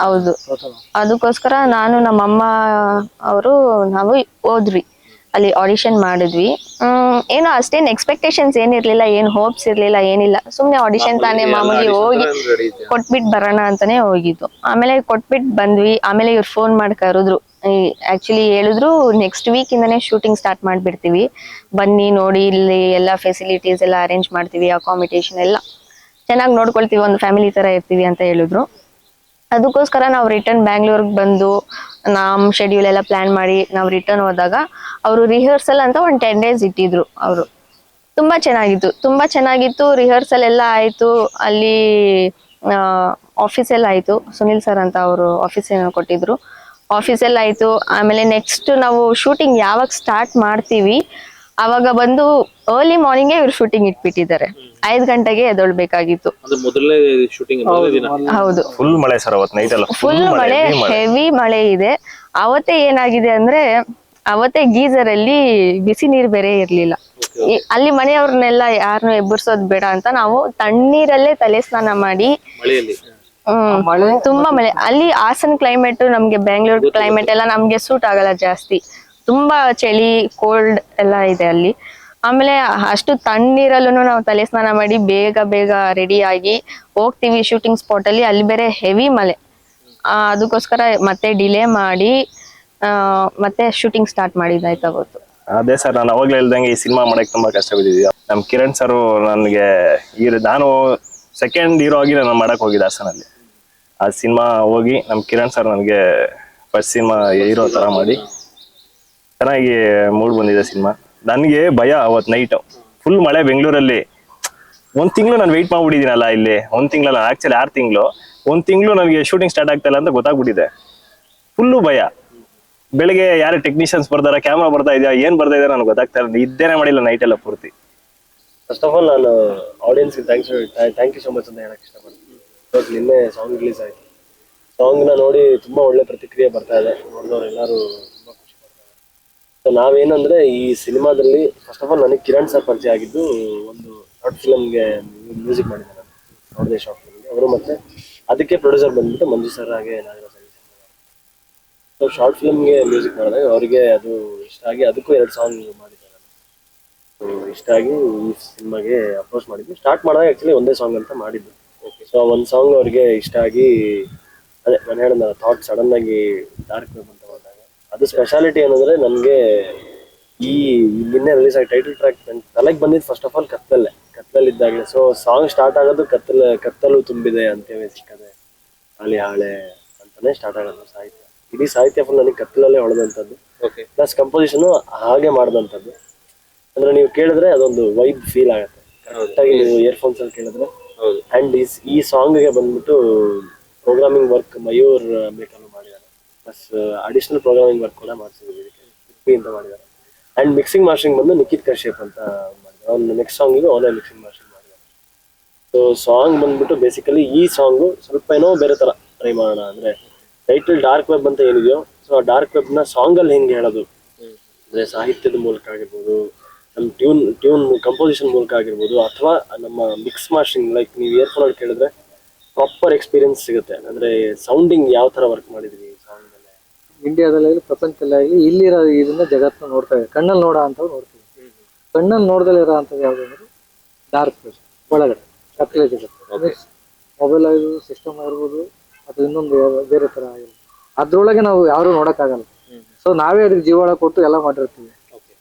ಹೌದು, ಅದಕ್ಕೋಸ್ಕರ ನಾನು ನಮ್ಮಮ್ಮ ಅವರು ನಾವು ಹೋದ್ವಿ, ಅಲ್ಲಿ ಆಡಿಷನ್ ಮಾಡಿದ್ವಿ. ಏನೋ ಅಷ್ಟೇನ್ ಎಕ್ಸ್ಪೆಕ್ಟೇಷನ್ಸ್ ಏನಿರ್ಲಿಲ್ಲ, ಏನ್ ಹೋಪ್ಸ್ ಇರ್ಲಿಲ್ಲ, ಏನಿಲ್ಲ. ಸುಮ್ನೆ ಆಡಿಷನ್ ತಾನೇ ಮಾಮೂಲಿ ಹೋಗಿ ಕೊಟ್ಬಿಟ್ ಬರೋಣ ಅಂತಾನೆ ಹೋಗಿದ್ದು. ಆಮೇಲೆ ಕೊಟ್ಬಿಟ್ ಬಂದ್ವಿ. ಆಮೇಲೆ ಇವ್ರು ಫೋನ್ ಮಾಡಿ ಕರೆದ್ರು. ಆಕ್ಚುಲಿ ಹೇಳಿದ್ರು ನೆಕ್ಸ್ಟ್ ವೀಕ್ ಇಂದಾನೆ ಶೂಟಿಂಗ್ ಸ್ಟಾರ್ಟ್ ಮಾಡ್ಬಿಡ್ತೀವಿ, ಬನ್ನಿ ನೋಡಿ, ಇಲ್ಲಿ ಎಲ್ಲಾ ಫೆಸಿಲಿಟೀಸ್ ಎಲ್ಲ ಅರೇಂಜ್ ಮಾಡ್ತೀವಿ, ಅಕಾಮಿಡೇಷನ್ ಎಲ್ಲ ಚೆನ್ನಾಗಿ ನೋಡ್ಕೊಳ್ತೀವಿ, ಒಂದು ಫ್ಯಾಮಿಲಿ ತರ ಇರ್ತೀವಿ ಅಂತ ಹೇಳಿದ್ರು. ಅದಕ್ಕೋಸ್ಕರ ನಾವು ರಿಟರ್ನ್ ಬ್ಯಾಂಗ್ಳೂರ್ಗೆ ಬಂದು ನಮ್ಮ ಶೆಡ್ಯೂಲ್ ಎಲ್ಲ ಪ್ಲಾನ್ ಮಾಡಿ ನಾವು ರಿಟರ್ನ್ ಹೋದಾಗ ಅವರು ರಿಹರ್ಸಲ್ ಅಂತ ಒಂದು 10 days ಇಟ್ಟಿದ್ರು ಅವರು. ತುಂಬಾ ಚೆನ್ನಾಗಿತ್ತು. ರಿಹರ್ಸಲ್ ಎಲ್ಲ ಆಯ್ತು, ಅಲ್ಲಿ ಆಫೀಸ್ ಎಲ್ಲ ಆಯ್ತು. ಸುನಿಲ್ ಸರ್ ಅಂತ ಅವರು ಆಫೀಸ್ ಕೊಟ್ಟಿದ್ರು, ಆಫೀಸ್ ಎಲ್ಲ ಆಯ್ತು. ಆಮೇಲೆ ನೆಕ್ಸ್ಟ್ ನಾವು ಶೂಟಿಂಗ್ ಯಾವಾಗ ಸ್ಟಾರ್ಟ್ ಮಾಡ್ತೀವಿ ಅವಾಗ ಬಂದು ಅರ್ಲಿ ಮಾರ್ನಿಂಗ್ ಇವ್ರು ಶೂಟಿಂಗ್ ಇಟ್ಬಿಟ್ಟಿದ್ದಾರೆ. 5 ಗಂಟೆಗೆ ಎದ್ದೊಳ್ಬೇಕಾಗಿತ್ತು. ಅಂದ್ರೆ ಮೊದಲನೇ ಶೂಟಿಂಗ್ ಮೊದಲನೇ ದಿನ. ಹೌದು, ಫುಲ್ ಮಳೆ ಸರ್ ಅವತ್ತು ನೈಟ್ ಎಲ್ಲ ಫುಲ್ ಮಳೆ, ಹೆವಿ ಮಳೆ ಇದೆ. ಅವತ್ತೇ ಏನಾಗಿದೆ ಅಂದ್ರೆ ಅವತ್ತೇ ಗೀಸರ್ ಅಲ್ಲಿ ಬಿಸಿ ನೀರ್ ಬೇರೆ ಇರ್ಲಿಲ್ಲ. ಅಲ್ಲಿ ಮನೆಯವ್ರನ್ನೆಲ್ಲ ಯಾರನ್ನು ಎಬ್ಬರ್ಸೋದ್ ಬೇಡ ಅಂತ ನಾವು ತಣ್ಣೀರಲ್ಲೇ ತಲೆ ಸ್ನಾನ ಮಾಡಿ, ಮಳೆಯಲ್ಲಿ ತುಂಬಾ ಮಳೆ. ಅಲ್ಲಿ ಹಾಸನ್ ಕ್ಲೈಮೇಟ್ ನಮ್ಗೆ ಬೆಂಗಳೂರು ಕ್ಲೈಮೇಟ್ ಎಲ್ಲ ನಮ್ಗೆ ಸೂಟ್ ಆಗಲ್ಲ ಜಾಸ್ತಿ. ತುಂಬಾ ಚಳಿ, ಕೋಲ್ಡ್ ಎಲ್ಲ ಇದೆ ಅಲ್ಲಿ. ಆಮೇಲೆ ಅಷ್ಟು ತಣ್ಣೀರಲ್ಲೂ ನಾವು ತಲೆ ಸ್ನಾನ ಮಾಡಿ ಬೇಗ ರೆಡಿ ಆಗಿ ಹೋಗ್ತೀವಿ ಶೂಟಿಂಗ್ ಸ್ಪಾಟ್ ಅಲ್ಲಿ. ಅಲ್ಲಿ ಬೇರೆ ಹೆವಿ ಮಳೆ, ಅದಕ್ಕೋಸ್ಕರ ಮತ್ತೆ ಡಿಲೇ ಮಾಡಿ ಮತ್ತೆ ಶೂಟಿಂಗ್ ಸ್ಟಾರ್ಟ್ ಮಾಡಿದ್ದಾಯ್ತು ಅವತ್ತು. ಅದೇ ಸರ್, ನಾನು ಅವಾಗ್ಲೇ ಹೇಳ್ದಂಗೆ ಈ ಸಿನಿಮಾ ಮಾಡಕ್ ತುಂಬಾ ಕಷ್ಟ ಬಿದ್ದಿದ್ವಿ. ನಮ್ ಕಿರಣ್ ಸರ್ ನನಗೆ ನಾನು ಸೆಕೆಂಡ್ ಹೀರೋ ಆಗಿ ನಾನು ಮಾಡಕ್ ಹೋಗಿದ್ದೆ ಹಾಸನಲ್ಲಿ. ಆ ಸಿನಿಮಾ ಹೋಗಿ ನಮ್ ಕಿರಣ್ ಸರ್ ನನಗೆ ಫಸ್ಟ್ ಸಿನಿಮಾ ಹೀರೋ ತರ ಮಾಡಿ ಚೆನ್ನಾಗಿ ಮೂಡ್ ಬಂದಿದೆ ಸಿನಿಮಾ. ನನಗೆ ಭಯ ಅವತ್ತು ನೈಟ್ ಫುಲ್ ಮಳೆ ಬೆಂಗಳೂರಲ್ಲಿ. 1 ತಿಂಗಳು ನಾನು ವೆಯ್ಟ್ ಮಾಡ್ಬಿಟ್ಟಿದ್ದೀನಲ್ಲ ಇಲ್ಲಿ. 1 ತಿಂಗಳಲ್ಲ, ಆಕ್ಚುಲಿ 6 ತಿಂಗಳು. 1 ತಿಂಗಳು ನನಗೆ ಶೂಟಿಂಗ್ ಸ್ಟಾರ್ಟ್ ಆಗ್ತಾ ಇಲ್ಲ ಅಂತ ಗೊತ್ತಾಗ್ಬಿಟ್ಟಿದೆ. ಫುಲ್ಲು ಭಯ. ಬೆಳಿಗ್ಗೆ ಯಾರು ಟೆಕ್ನಿಷಿಯನ್ಸ್ ಬರ್ತಾರ, ಕ್ಯಾಮ್ರಾ ಬರ್ತಾ ಇದೆಯಾ, ಏನ್ ಬರ್ತಾ ಇದೆ ನನಗೆ ಗೊತ್ತಾಗ್ತಾ ಇಲ್ಲ. ಇದ್ದೇನೆ ಮಾಡಿಲ್ಲ ನೈಟ್ ಎಲ್ಲ ಪೂರ್ತಿ. ಫಸ್ಟ್ ಆಫ್ ಆಲ್ ನಾನು ಆಡಿಯನ್ಸ್ಗೆ ಥ್ಯಾಂಕ್ ಯು ಸೊ ಮಚ್ ಅಂತ ಹೇಳಕ್ ಇಷ್ಟಪಡ್ತೀನಿ. ಇವಾಗ ನಿನ್ನೆ ಸಾಂಗ್ ರಿಲೀಸ್ ಆಯ್ತು. ಸಾಂಗ್ನ ನೋಡಿ ತುಂಬಾ ಒಳ್ಳೆ ಪ್ರತಿಕ್ರಿಯೆ ಬರ್ತಾ ಇದೆ. ನೋಡಿದವ್ರು ಎಲ್ಲರೂ ತುಂಬಾ ಖುಷಿ ಪಡ್ತಾ ಇದ್ದಾರೆ. ಸೊ ನಾವೇನಂದ್ರೆ ಈ ಸಿನಿಮಾದಲ್ಲಿ ಫಸ್ಟ್ ಆಫ್ ಆಲ್ ನನಗೆ ಕಿರಣ್ ಸರ್ ಪರಿಚಯ ಆಗಿದ್ದು ಒಂದು ಶಾರ್ಟ್ ಫಿಲ್ಮ್ಗೆ ಮ್ಯೂಸಿಕ್ ಮಾಡಿದ್ದಾರೆ, ನೋಡಿದೆ ಶಾರ್ಟ್ ಫಿಲ್ಮ್ಗೆ ಅವರು. ಮತ್ತೆ ಅದಕ್ಕೆ ಪ್ರೊಡ್ಯೂಸರ್ ಬಂದ್ಬಿಟ್ಟು ಮಂಜು ಸರ್ ಹಾಗೆ ನಾಗರಾಜ್. ಸೊ ಶಾರ್ಟ್ ಫಿಲ್ಮ್ಗೆ ಮ್ಯೂಸಿಕ್ ಮಾಡಿದಾಗ ಅವರಿಗೆ ಅದು ಇಷ್ಟ ಆಗಿ ಅದಕ್ಕೂ 2 ಸಾಂಗ್ ಮಾಡಿದ್ದಾರೆ. ಸೊ ಇಷ್ಟ ಆಗಿ ಈ ಸಿನಿಮಾಗೆ ಅಪ್ರೋಚ್ ಮಾಡಿದ್ವಿ. ಸ್ಟಾರ್ಟ್ ಮಾಡಿದಾಗ ಆ್ಯಕ್ಚುಲಿ ಒಂದೇ ಸಾಂಗ್ ಅಂತ ಮಾಡಿದ್ದು. ಸೊ ಒಂದು ಸಾಂಗ್ ಅವ್ರಿಗೆ ಇಷ್ಟ ಆಗಿ, ಅದೇ ನಾನು ಹೇಳಿದ ಥಾಟ್ ಸಡನ್ ಆಗಿ ಡಾರ್ಕ್ ವೆಬ್ ಅಂತ ಹೋದಾಗ ಅದು ಸ್ಪೆಷಾಲಿಟಿ ಏನಂದ್ರೆ ನನಗೆ ಈ ನಿನ್ನೆ ರಿಲೀಸ್ ಆಗಿ ಟೈಟಲ್ ಟ್ರ್ಯಾಕ್ ನನ್ನ ತಲೆಗೆ ಬಂದಿದ್ದು ಫಸ್ಟ್ ಆಫ್ ಆಲ್ ಕತ್ತಲಲ್ಲಿದ್ದಾಗಲೇ. ಸೊ ಸಾಂಗ್ ಸ್ಟಾರ್ಟ್ ಆಗೋದು ಕತ್ತಲು ತುಂಬಿದೆ ಅಂತೇಳಿ ಸಿಕ್ಕದೆ ಹಾಲಿ ಹಾಳೆ ಅಂತಾನೆ ಸ್ಟಾರ್ಟ್ ಆಗೋದು ಸಾಹಿತ್ಯ. ಇಡೀ ಸಾಹಿತ್ಯ ಫುಲ್ ನನಗೆ ಕತ್ತಲಲ್ಲೇ ಹೊಡೆದಂಥದ್ದು. ಪ್ಲಸ್ ಕಂಪೋಸಿಷನ್ ಹಾಗೆ ಮಾಡಿದಂಥದ್ದು. ಅಂದ್ರೆ ನೀವು ಕೇಳಿದ್ರೆ ಅದೊಂದು ವೈಬ್ ಫೀಲ್ ಆಗುತ್ತೆ ಕರೆಕ್ಟಾಗಿ ನೀವು ಇಯರ್ಫೋನ್ಸ್ ಅಲ್ಲಿ ಕೇಳಿದ್ರೆ. ಅಂಡ್ ಈ ಸಾಂಗ್ಗೆ ಬಂದ್ಬಿಟ್ಟು ಪ್ರೋಗ್ರಾಮಿಂಗ್ ವರ್ಕ್ ಮಯೂರ್ ಬೇಕಲ್ಲೂ ಮಾಡಿದ್ದಾರೆ. ಪ್ಲಸ್ ಅಡಿಷನಲ್ ಪ್ರೋಗ್ರಾಮಿಂಗ್ ವರ್ಕ್ ಕೂಡ ಮಾಡಿಸಿದ್ದೀವಿ ಇದಕ್ಕೆ ಅಂತ ಮಾಡಿದ್ದಾರೆ. ಅಂಡ್ ಮಿಕ್ಸಿಂಗ್ ಮಾಸ್ಟರಿಂಗ್ ಬಂದು ನಿಖಿತ್ ಕಶ್ಯಪ್ ಅಂತ ಮಾಡಿದ್ದಾರೆ. ಅವ್ನು ನೆಕ್ಸ್ಟ್ ಸಾಂಗಿಗೆ ಅವನೇ ಮಿಕ್ಸಿಂಗ್ ಮಾಸ್ಟರಿಂಗ್ ಮಾಡಿದ್ದಾರೆ. ಸೊ ಸಾಂಗ್ ಬಂದ್ಬಿಟ್ಟು ಬೇಸಿಕಲಿ ಈ ಸಾಂಗು ಸ್ವಲ್ಪ ಏನೋ ಬೇರೆ ತರ ಟ್ರೈ ಮಾಡೋಣ. ಅಂದ್ರೆ ಟೈಟಲ್ ಡಾರ್ಕ್ ವೆಬ್ ಅಂತ ಏನಿದೆಯೋ, ಸೊ ಆ ಡಾರ್ಕ್ ವೆಬ್ ನ ಸಾಂಗ್ ಅಲ್ಲಿ ಹೆಂಗೆ ಹೇಳೋದು ಅಂದ್ರೆ ಸಾಹಿತ್ಯದ ಮೂಲಕ ಆಗಿರ್ಬೋದು, ನಮ್ಮ ಟ್ಯೂನ್ ಕಂಪೋಸಿಷನ್ ಮೂಲಕ ಆಗಿರ್ಬೋದು, ಅಥವಾ ನಮ್ಮ ಮಿಕ್ಸ್ ಮಾಸ್ಟರಿಂಗ್ ಲೈಕ್ ನೀವು ಇಯರ್ಫೋನ್ ಅಲ್ಲಿ ಕೇಳಿದ್ರೆ ಪ್ರಾಪರ್ ಎಕ್ಸ್ಪೀರಿಯನ್ಸ್ ಸಿಗುತ್ತೆ. ಅಂದ್ರೆ ಸೌಂಡಿಂಗ್ ಯಾವ ತರ ವರ್ಕ್ ಮಾಡಿದ್ವಿ ಸಾಂಗ್ ಮೇಲೆ. ಇಂಡಿಯಾದಲ್ಲಾಗಲಿ ಪ್ರಪಂಚದಲ್ಲಾಗಲಿ ಇಲ್ಲಿರೋ ಇದನ್ನ ಜಗತ್ತನ್ನ ನೋಡ್ತಾ ಇದೆ. ಕಣ್ಣಲ್ಲಿ ನೋಡೋ ಅಂತ ನೋಡ್ತೀವಿ. ಕಣ್ಣಲ್ಲಿ ನೋಡ್ದಲ್ಲೇ ಇರೋ ಅಂಥದ್ದು ಯಾವುದು ಅಂದ್ರೆ ಡಾರ್ಕ್ ವೆಬ್, ಒಳಗಡೆ ಕತ್ತಲೆ ಜಗತ್ತು. ಮೊಬೈಲ್ ಆಗಿರ್ಬೋದು, ಸಿಸ್ಟಮ್ ಆಗಿರ್ಬೋದು, ಅದು ಇನ್ನೊಂದು ಬೇರೆ ತರ ಆಗಿರ್ಬೋದು, ಅದ್ರೊಳಗೆ ನಾವು ಯಾರು ನೋಡಕ್ಕಾಗಲ್ಲ. ಸೊ ನಾವೇ ಅದಕ್ಕೆ ಜೀವಾಳ ಕೊಟ್ಟು ಎಲ್ಲ ಮಾಡಿರ್ತೀವಿ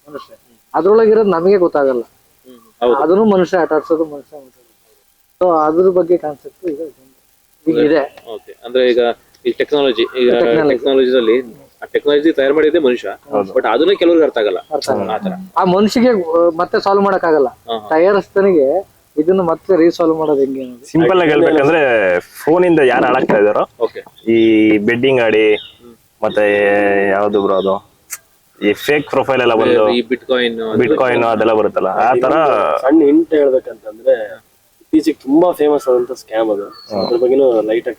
ಮನುಷ್ಯ. ಅದ್ರೊಳಗಿರೋದು ನಮಗೆ ಗೊತ್ತಾಗಲ್ಲ. ಅದನ್ನು ಮನುಷ್ಯ ಆಟ ಆಡ್ಸೋದು ಮನುಷ್ಯ. ಸೊ ಅದ್ರ ಬಗ್ಗೆ ಕಾನ್ಸೆಪ್ಟ್ ಈಗ ಇದೆ. ಅಂದ್ರೆ ಈಗ ಈ ಟೆಕ್ನಾಲಜಿನಲ್ಲಿ ಆ ಟೆಕ್ನಾಲಜಿ ತಯಾರು ಮಾಡಿದ್ದೆ ಮನುಷ್ಯ, ಬಟ್ ಅದನ್ನ ಕೆಲವ್ರಿಗೆ ಅರ್ಥ ಆಗಲ್ಲ. ಆ ಮನುಷ್ಯಗೆ ಮತ್ತೆ ಸಾಲ್ವ್ ಮಾಡಕ್ ಆಗಲ್ಲ. ತಯಾರಿಸ್ತಾನಿಗೆ ಇದನ್ನ ಮತ್ತೆ ರೀಸಾಲ್ವ್ ಮಾಡೋದು ಹೆಂಗೆ? ಸಿಂಪಲ್ ಆಗಿ ಹೇಳ್ಬೇಕಂದ್ರೆ ಫೋನ್ ಇಂದ ಯಾರು ಹಾಳಾಗ್ತಾ ಇದಾರೋ ಈ ಬೆಡ್ಡಿಂಗ್ ಆಡಿ ಮತ್ತೆ ಯಾವ್ದು ಬ್ರೋ ಅದು ಈ ಫೇಕ್ ಪ್ರೊಫೈಲ್ ಎಲ್ಲ ಬಂದು ಬಿಟ್ಕಾಯಿನ್ ಅದೆಲ್ಲ ಬರುತ್ತಲ್ಲ, ಆ ತರ ಸಣ್ಣ ಹಿಂಟ್ ಹೇಳ್ಬೇಕಂತಂದ್ರೆ ಇತ್ತೀಚೆಗೆ ತುಂಬಾ ಫೇಮಸ್ ಆದಂತ ಸ್ಕ್ಯಾಮ್ ಅದು. ಅದ್ರ ಬಗ್ಗೆನೂ ಲೈಟ್ ಆಗಿ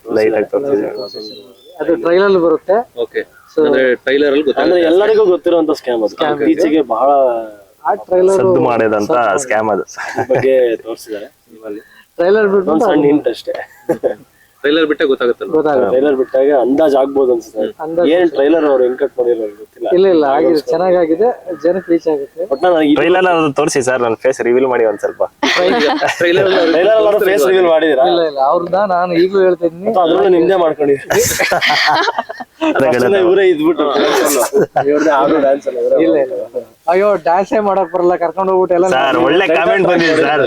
ಅದು ಟ್ರೈಲರ್ ಬರುತ್ತೆ. ಅಂದ್ರೆ ಎಲ್ಲರಿಗೂ ಗೊತ್ತಿರುವಂತ ಸ್ಕ್ಯಾಮ್ ಅದು. ಇತ್ತೀಚೆಗೆ ಬಹಳ ಸದ್ದು ಮಾಡಿದಂತ ಸ್ಕ್ಯಾಮ್ ಅದು ಬಗ್ಗೆ ತೋರಿಸಿದ್ದಾರೆ. ಟ್ರೈಲರ್ ಬಿಟ್ಟು ಸಣ್ಣ ಹಿಂಟ್ ಅಷ್ಟೇ. ಟ್ರೈಲರ್ ಬಿಟ್ಟ ಗೊತ್ತಾಗುತ್ತಲ್ಲ. ಟ್ರೈಲರ್ ಬಿಟ್ಟಾಗ ಅಂದಾಜ್ ಆಗ್ಬೋದು ಅನ್ಸುತ್ತೆ. ಏನ್ ಟ್ರೈಲರ್ ಅವ್ರು ಹೆಂಗ್ ಕಟ್ ಮಾಡಿರೋ ಗೊತ್ತಿಲ್ಲ. ಇಲ್ಲ ಆಗಿದೆ, ಚೆನ್ನಾಗಿದೆ, ಜನಕ್ಕೆ ರೀಚ್ ಆಗುತ್ತೆ. ಟ್ರೈಲರ್ ತೋರಿಸಿ ಸರ್, ನನ್ನ ಫೇಸ್ ರಿವೀಲ್ ಮಾಡಿ ಒಂದ್ ಸ್ವಲ್ಪ. ಟ್ರೈಲರ್ ಫೇಸ್ ರಿವೀಲ್ ಮಾಡಿದೀರಾ? ಇಲ್ಲ ಅವ್ರನ್ನ ನಾನು ಈಗಲೂ ಹೇಳ್ತಾ ಇದ್ದೀನಿ, ಅದ್ರಲ್ಲೂ ನಿಮ್ದೇ ಮಾಡ್ಕೊಂಡಿದ್ದೀನಿ. ಇವರೇ ಇದ್ಬಿಟ್ಟು ಇವ್ರದೇ ಹಾಡು ಡ್ಯಾನ್ಸ್ ಅಲ್ಲ ಇವರೇ. ಇಲ್ಲ ಇಲ್ಲ ಅಯ್ಯೋ ಡ್ಯಾನ್ಸೇ ಮಾಡಕ್ ಬರಲ್ಲ ಕರ್ಕೊಂಡು ಹೋಗ್ಬಿಟ್ಟು ಎಲ್ಲ ಸರ್ ಒಳ್ಳೆ ಕಾಮೆಂಟ್ ಬಂದಿದೆ ಸರ್,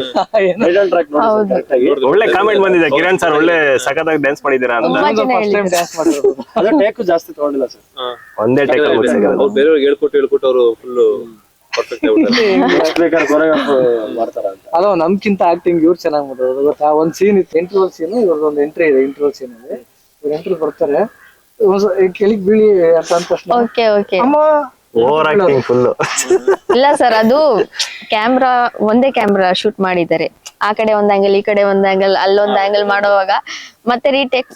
ಟೈಟಲ್ ಟ್ರ್ಯಾಕ್ ನೋಡಿ ಕರೆಕ್ಟ್ ಆಗಿ. ಒಳ್ಳೆ ಕಾಮೆಂಟ್ ಬಂದಿದೆ ಕಿರಣ್ ಸರ್, ಒಳ್ಳೆ ಸಖತ್ತಾಗಿ ಡ್ಯಾನ್ಸ್ ಮಾಡಿದೀರಾ ಅಂತ. ತುಂಬಾ ಜನ ಫಸ್ಟ್ ಟೈಮ್ ಡ್ಯಾನ್ಸ್ ಮಾಡಿರೋದು. ಅದೇ ಟೇಕು ಜಾಸ್ತಿ ತಗೊಂಡಿಲ್ಲ ಸರ್. ಒಂದೇ ಟೇಕ್ ಅವ್ರು ಬೇರೆಯವ್ರಿಗೆ ಹೇಳ್ಕೊಟ್ಟು ಅವರು ಫುಲ್ ಪರ್ಫೆಕ್ಟ್ ಆಗ್ಬಿಟ್ಟಾರೆ. ಎಷ್ಟು ಬೇಕಾದ್ರೆ ಕೊರಿಯೋಗ್ರಾಫ್ ಮಾಡ್ತಾರ ಅಂತ. ಅಲ್ಲ ನಮ್ಗಿಂತ ಆಕ್ಟಿಂಗ್ ಇವ್ರು ಚೆನ್ನಾಗಿ ಮಾಡೋದು ಗೊತ್ತಾ. ಒಂದ್ ಸೀನ್ ಇತ್ತು, ಇಂಟರ್ವಲ್ ಸೀನ್, ಇವ್ರದೊಂದು ಎಂಟ್ರಿ ಇದೆ. ಇಂಟರ್ವಲ್ ಸೀನ್ ಅಲ್ಲಿ ಇವ್ರು ಎಂಟ್ರಿ ಬರ್ತಾರೆ, ಕೆಳಗ್ ಬೀಳಿ ಅಂತ ಅಂದ ತಕ್ಷಣ ಓಕೆ ಓಕೆ ಅಮ್ಮ ಓವರ್ ಆಕ್ಟಿಂಗ್ ಫುಲ್. ಇಲ್ಲ ಸರ್, ಅದು ಕ್ಯಾಮ್ರಾ ಒಂದೇ ಕ್ಯಾಮ್ರಾ ಶೂಟ್ ಮಾಡಿದ್ದಾರೆ. ಆ ಕಡೆ ಒಂದ್ ಆಂಗಲ್, ಈ ಕಡೆ ಒಂದ್ ಆಂಗಲ್, ಅಲ್ಲೊಂದ್ ಆಂಗಲ್ ಮಾಡುವಾಗ ಮತ್ತೆ ರೀಟೇಕ್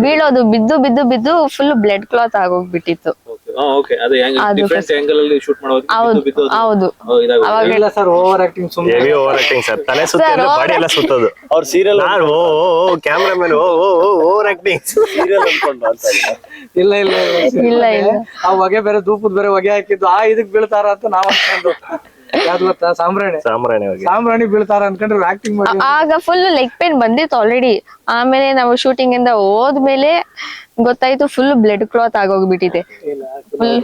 ಬೀಳೋದು, ಬಿದ್ದು ಬಿದ್ದು ಬಿದ್ದು ಫುಲ್ ಬ್ಲಡ್ ಕ್ಲಾತ್ ಆಗೋಗ್ಬಿಟ್ಟಿತ್ತು. ಓಕೆ ಅದೇ ಡಿಫರೆಂಟ್ ಆಂಗಲ್ ಅಲ್ಲಿ ಶೂಟ್ ಮಾಡೋದು ಹೌದು ಅವಾಗ ಇಲ್ಲ ಸರ್, ಓವರ್ ಆಕ್ಟಿಂಗ್ ಸುಮ್ಮನೆ. ಹೆವಿ ಓವರ್ ಆಕ್ಟಿಂಗ್ ಸರ್, ತಲೆ ಸುತ್ತ ಬಾಡಿ ಎಲ್ಲ ಸುತ್ತೋದು. ಅವ್ರ serial cameraman over acting. Serial ಅನ್ಕೊಂಡು ಅಂತ ಇಲ್ಲ ಇಲ್ಲ ಇಲ್ಲ ಇಲ್ಲ ಆ ಹೊಗೆ ಬೇರೆ ಧೂಪದ ಬೇರೆ ಹೊಗೆ ಹಾಕಿದ್ದು, ಇದಕ್ ಬೀಳ್ತಾರ ಅಂತ ನಾವ್ ಅನ್ಕೊಂಡು. ಯಾವ್ದು ಗೊತ್ತಾ, ಸಾಂಬ್ರಾಣಿ ಬೀಳ್ತಾರ ಅನ್ಕೊಂಡ್ರೆ ಆಕ್ಟಿಂಗ್ ಮಾಡಿ. ಆಗ ಫುಲ್ ಲೆಗ್ ಪೇನ್ ಬಂದಿತ್ತು ಆಲ್ರೆಡಿ. ಆಮೇಲೆ ನಾವು ಶೂಟಿಂಗ್ ಇಂದ ಹೋದ್ಮೇಲೆ ಗೊತ್ತಾಯ್ತು ಫುಲ್ ಬ್ಲಡ್ ಕ್ಲಾತ್ ಆಗೋಗ್ಬಿಟ್ಟಿದೆ.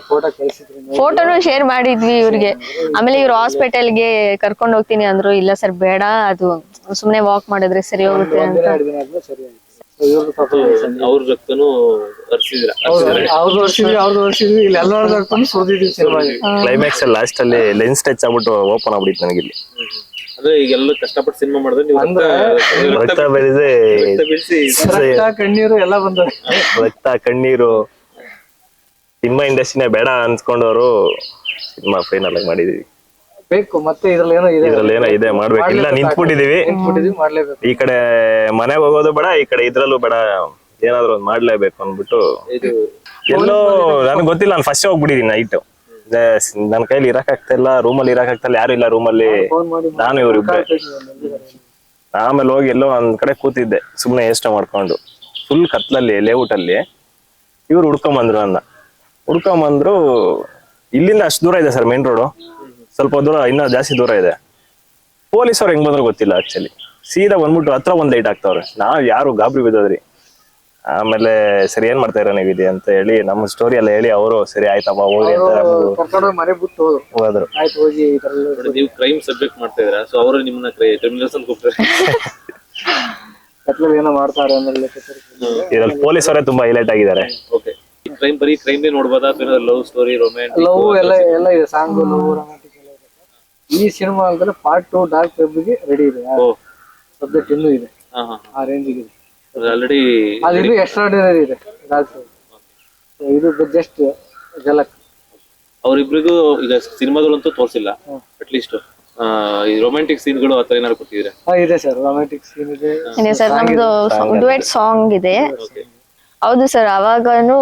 ಫೋಟೋ ಕಳ್ಸಿದ್ರಿ, ಫೋಟೋನು ಶೇರ್ ಮಾಡಿದ್ವಿ ಇವ್ರಿಗೆ. ಆಮೇಲೆ ಇವ್ರು ಹಾಸ್ಪಿಟಲ್ಗೆ ಕರ್ಕೊಂಡ್ ಹೋಗ್ತೀನಿ ಅಂದ್ರು. ಇಲ್ಲ ಸರ್ ಬೇಡ, ಅದು ಸುಮ್ನೆ ವಾಕ್ ಮಾಡಿದ್ರೆ ಸರಿ ಹೋಗುತ್ತೆ ಅಂತ. 2 ದಿನ ಆದ್ಮೇಲೆ ಸರಿ ಆಯ್ತು. ಇವ್ರದ್ದು ಪಾಪ ಅವ್ರ ರಕ್ತನು ಅವ್ರದ್ದು ವರ್ಷಿದ್ವಿ ಇಲ್ಲಿ ಎಲ್ಲ ನೋಡ್ಕೊಂಡು ಸೋದಿದ್ವಿ ಸಿನಿಮಾಗೆ. ಕ್ಲೈಮ್ಯಾಕ್ಸ್ ಲಾಸ್ಟ್ ಅಲ್ಲಿ ಲೆನ್ಸ್ ಟಚ್ ಆಗ್ಬಿಟ್ಟು ಓಪನ್ ಆಗ್ಬಿಟ್ಟಿತ್ತು ನನಗೆ ಇಲ್ಲಿ. ಅಂದ್ರೆ ಈಗೆಲ್ಲ ಕಷ್ಟಪಟ್ಟು ಸಿನಿಮಾ ಮಾಡಿದ್ರೆ ನೀವು ರಕ್ತ ಬೆಳೆದೆ, ಬಿಡಿಸಿ ರಕ್ತ ಕಣ್ಣೀರು ಎಲ್ಲ ಬಂದವೆ. ರಕ್ತ ಕಣ್ಣೀರು. ಸಿನಿಮಾ ಇಂಡಸ್ಟ್ರಿನೇ ಬೇಡ ಅನ್ಸ್ಕೊಂಡವರು ಸಿನಿಮಾ ಫೈನಲ್ ಆಗಿ ಮಾಡಿದೀವಿ. ಬೇಕು ಮತ್ತೆ ಇದ್ರಲ್ಲಿ ಏನೋ ಇದೆ ಮಾಡ್ಬೇಕು. ಇಲ್ಲ ನಿಂತ್ಬಿಟ್ಟಿದೀವಿ, ಮಾಡ್ಲೇಬೇಕು. ಈ ಕಡೆ ಮನೆಗೆ ಹೋಗೋದು ಬೇಡ, ಈ ಕಡೆ ಇದ್ರಲ್ಲೂ ಬೇಡ, ಏನಾದ್ರು ಒಂದ್ ಮಾಡ್ಲೇಬೇಕು ಅಂದ್ಬಿಟ್ಟು ಎಲ್ಲೋ ನನ್ಗೆ ಗೊತ್ತಿಲ್ಲ. ನಾನು ಫಸ್ಟ್ ಹೋಗ್ಬಿಟ್ಟಿದೀನಿ ನೈಟ್. ನನ್ನ ಕೈಲಿ ಇರಕ್ ಆಗ್ತಾ ಇಲ್ಲ, ರೂಮಲ್ಲಿ ಇರಕ್ ಆಗ್ತಾ ಇಲ್ಲ, ಯಾರು ಇಲ್ಲ ರೂಮಲ್ಲಿ, ನಾನು ಇವ್ರಿಬ್ರೆ. ಆಮೇಲೆ ಹೋಗಿ ಎಲ್ಲೋ ಒಂದ್ ಕಡೆ ಕೂತಿದ್ದೆ ಸುಮ್ನೆ ಯೋಚನೆ ಮಾಡ್ಕೊಂಡು. ಫುಲ್ ಕತ್ಲಲ್ಲಿ ಲೇಔಟ್ ಅಲ್ಲಿ ಇವ್ರು ಹುಡ್ಕೊಂಬಂದ್ರು ಹುಡ್ಕೊಂಬಂದ್ರು. ಇಲ್ಲಿಂದ ಅಷ್ಟು ದೂರ ಇದೆ ಸರ್ ಮೇನ್ ರೋಡು, ಸ್ವಲ್ಪ ದೂರ, ಇನ್ನೂ ಜಾಸ್ತಿ ದೂರ ಇದೆ. ಪೊಲೀಸವ್ರು ಹೆಂಗ್ ಬಂದ್ರು ಗೊತ್ತಿಲ್ಲ ಆಕ್ಚುಲಿ. ಸೀದಾ ಬಂದ್ಬಿಟ್ಟು ಹತ್ರ ಒಂದ್ ಲೈಟ್ ಹಾಕ್ತವ್ರೆ. ನಾವ್ ಯಾರು ಗಾಬರಿ ಬಿದ್ದೋದ್ರಿ. ಆಮೇಲೆ ಸರಿ ಏನ್ ಮಾಡ್ತಾ ಇರೋ ನೀವಿದೆ ಅಂತ ಹೇಳಿ ನಮ್ಮ ಸ್ಟೋರಿ ಎಲ್ಲ ಹೇಳಿ ಅವರು ಸರಿ ಆಯ್ತಪ್ಪ ಹೋಗಿ ಅಂತ ಮನೆ ಬಿಟ್ಟು ಹೋದ್ರು. ಆಯ್ತು ಹೋಗಿ. ನೀವು ಕ್ರೈಮ್ ಸಬ್ಜೆಕ್ಟ್ ಮಾಡ್ತಾ ಇದ್ದೀರಾ, ಸೊ ಅವರು ನಿಮ್ಮನ್ನ ಕ್ರಿಮಿನಲ್ಸ್ ಅಂತ ಕೂಗ್ತಾರೆ. ಕತ್ಲಲ್ಲಿ ಏನೋ ಮಾಡ್ತಾರೆ ಆಮೇಲೆ ಇದ್ರಲ್ಲಿ ಪೊಲೀಸರೇ ತುಂಬಾ ಹೈಲೈಟ್ ಆಗಿದ್ದಾರೆ. ಓಕೆ, ಕ್ರೈಮ್ ಬರೀ ಕ್ರೈಮ್ ನೋಡ್ಬೋದಾ ಅಥವಾ ಲವ್ ಸ್ಟೋರಿ, ರೊಮ್ಯಾಂಟಿಕ್, ಲವ್ ಎಲ್ಲ ಇದೆ, ಸಾಂಗ್ ಲವ್ ರೊಮ್ಯಾಂಟಿಕ್ ಎಲ್ಲ ಇದೆ. ಈ ಸಿನಿಮಾ ಅಂದ್ರೆ ಪಾರ್ಟ್ 2 ಡಾರ್ಕ್ ವೆಬ್ಗೆ ರೆಡಿ ಇದೆ. ಸಬ್ಜೆಕ್ಟ್ ಇನ್ನೂ ಇದೆ, ಆ ರೇಂಜಿಗೆ ಇದೆ ಆಲ್ರೆಡಿ. ಅದು ಇನ್ನೂ ಎಕ್ಸ್ಟ್ರಾರ್ಡಿನರಿ ಇದೆ ಡಾರ್ಕ್ ವೆಬ್. ಇದು ಜಸ್ಟ್ ಜಲಕ್. ಅವರಿಬ್ರಿಗೂ ಈಗ ಸಿನಿಮಾದಲ್ಲಂತೂ ತೋರಿಸಿಲ್ಲ, ಅಟ್ಲೀಸ್ಟ್ ಈ ರೊಮ್ಯಾಂಟಿಕ್ ಸೀನ್ಗಳು ಆತರ ಏನಾದ್ರು ಕೊಟ್ಟಿದ್ದೀರಾ? ಇದೆ ಸರ್, ರೊಮ್ಯಾಂಟಿಕ್ ಸೀನ್ ಇದೆ ಸರ್. ನಮ್ದು ಡುಯೆಟ್ ಸಾಂಗ್ ಇದೆ. ಹೌದು ಸರ್, ಅವಾಗನು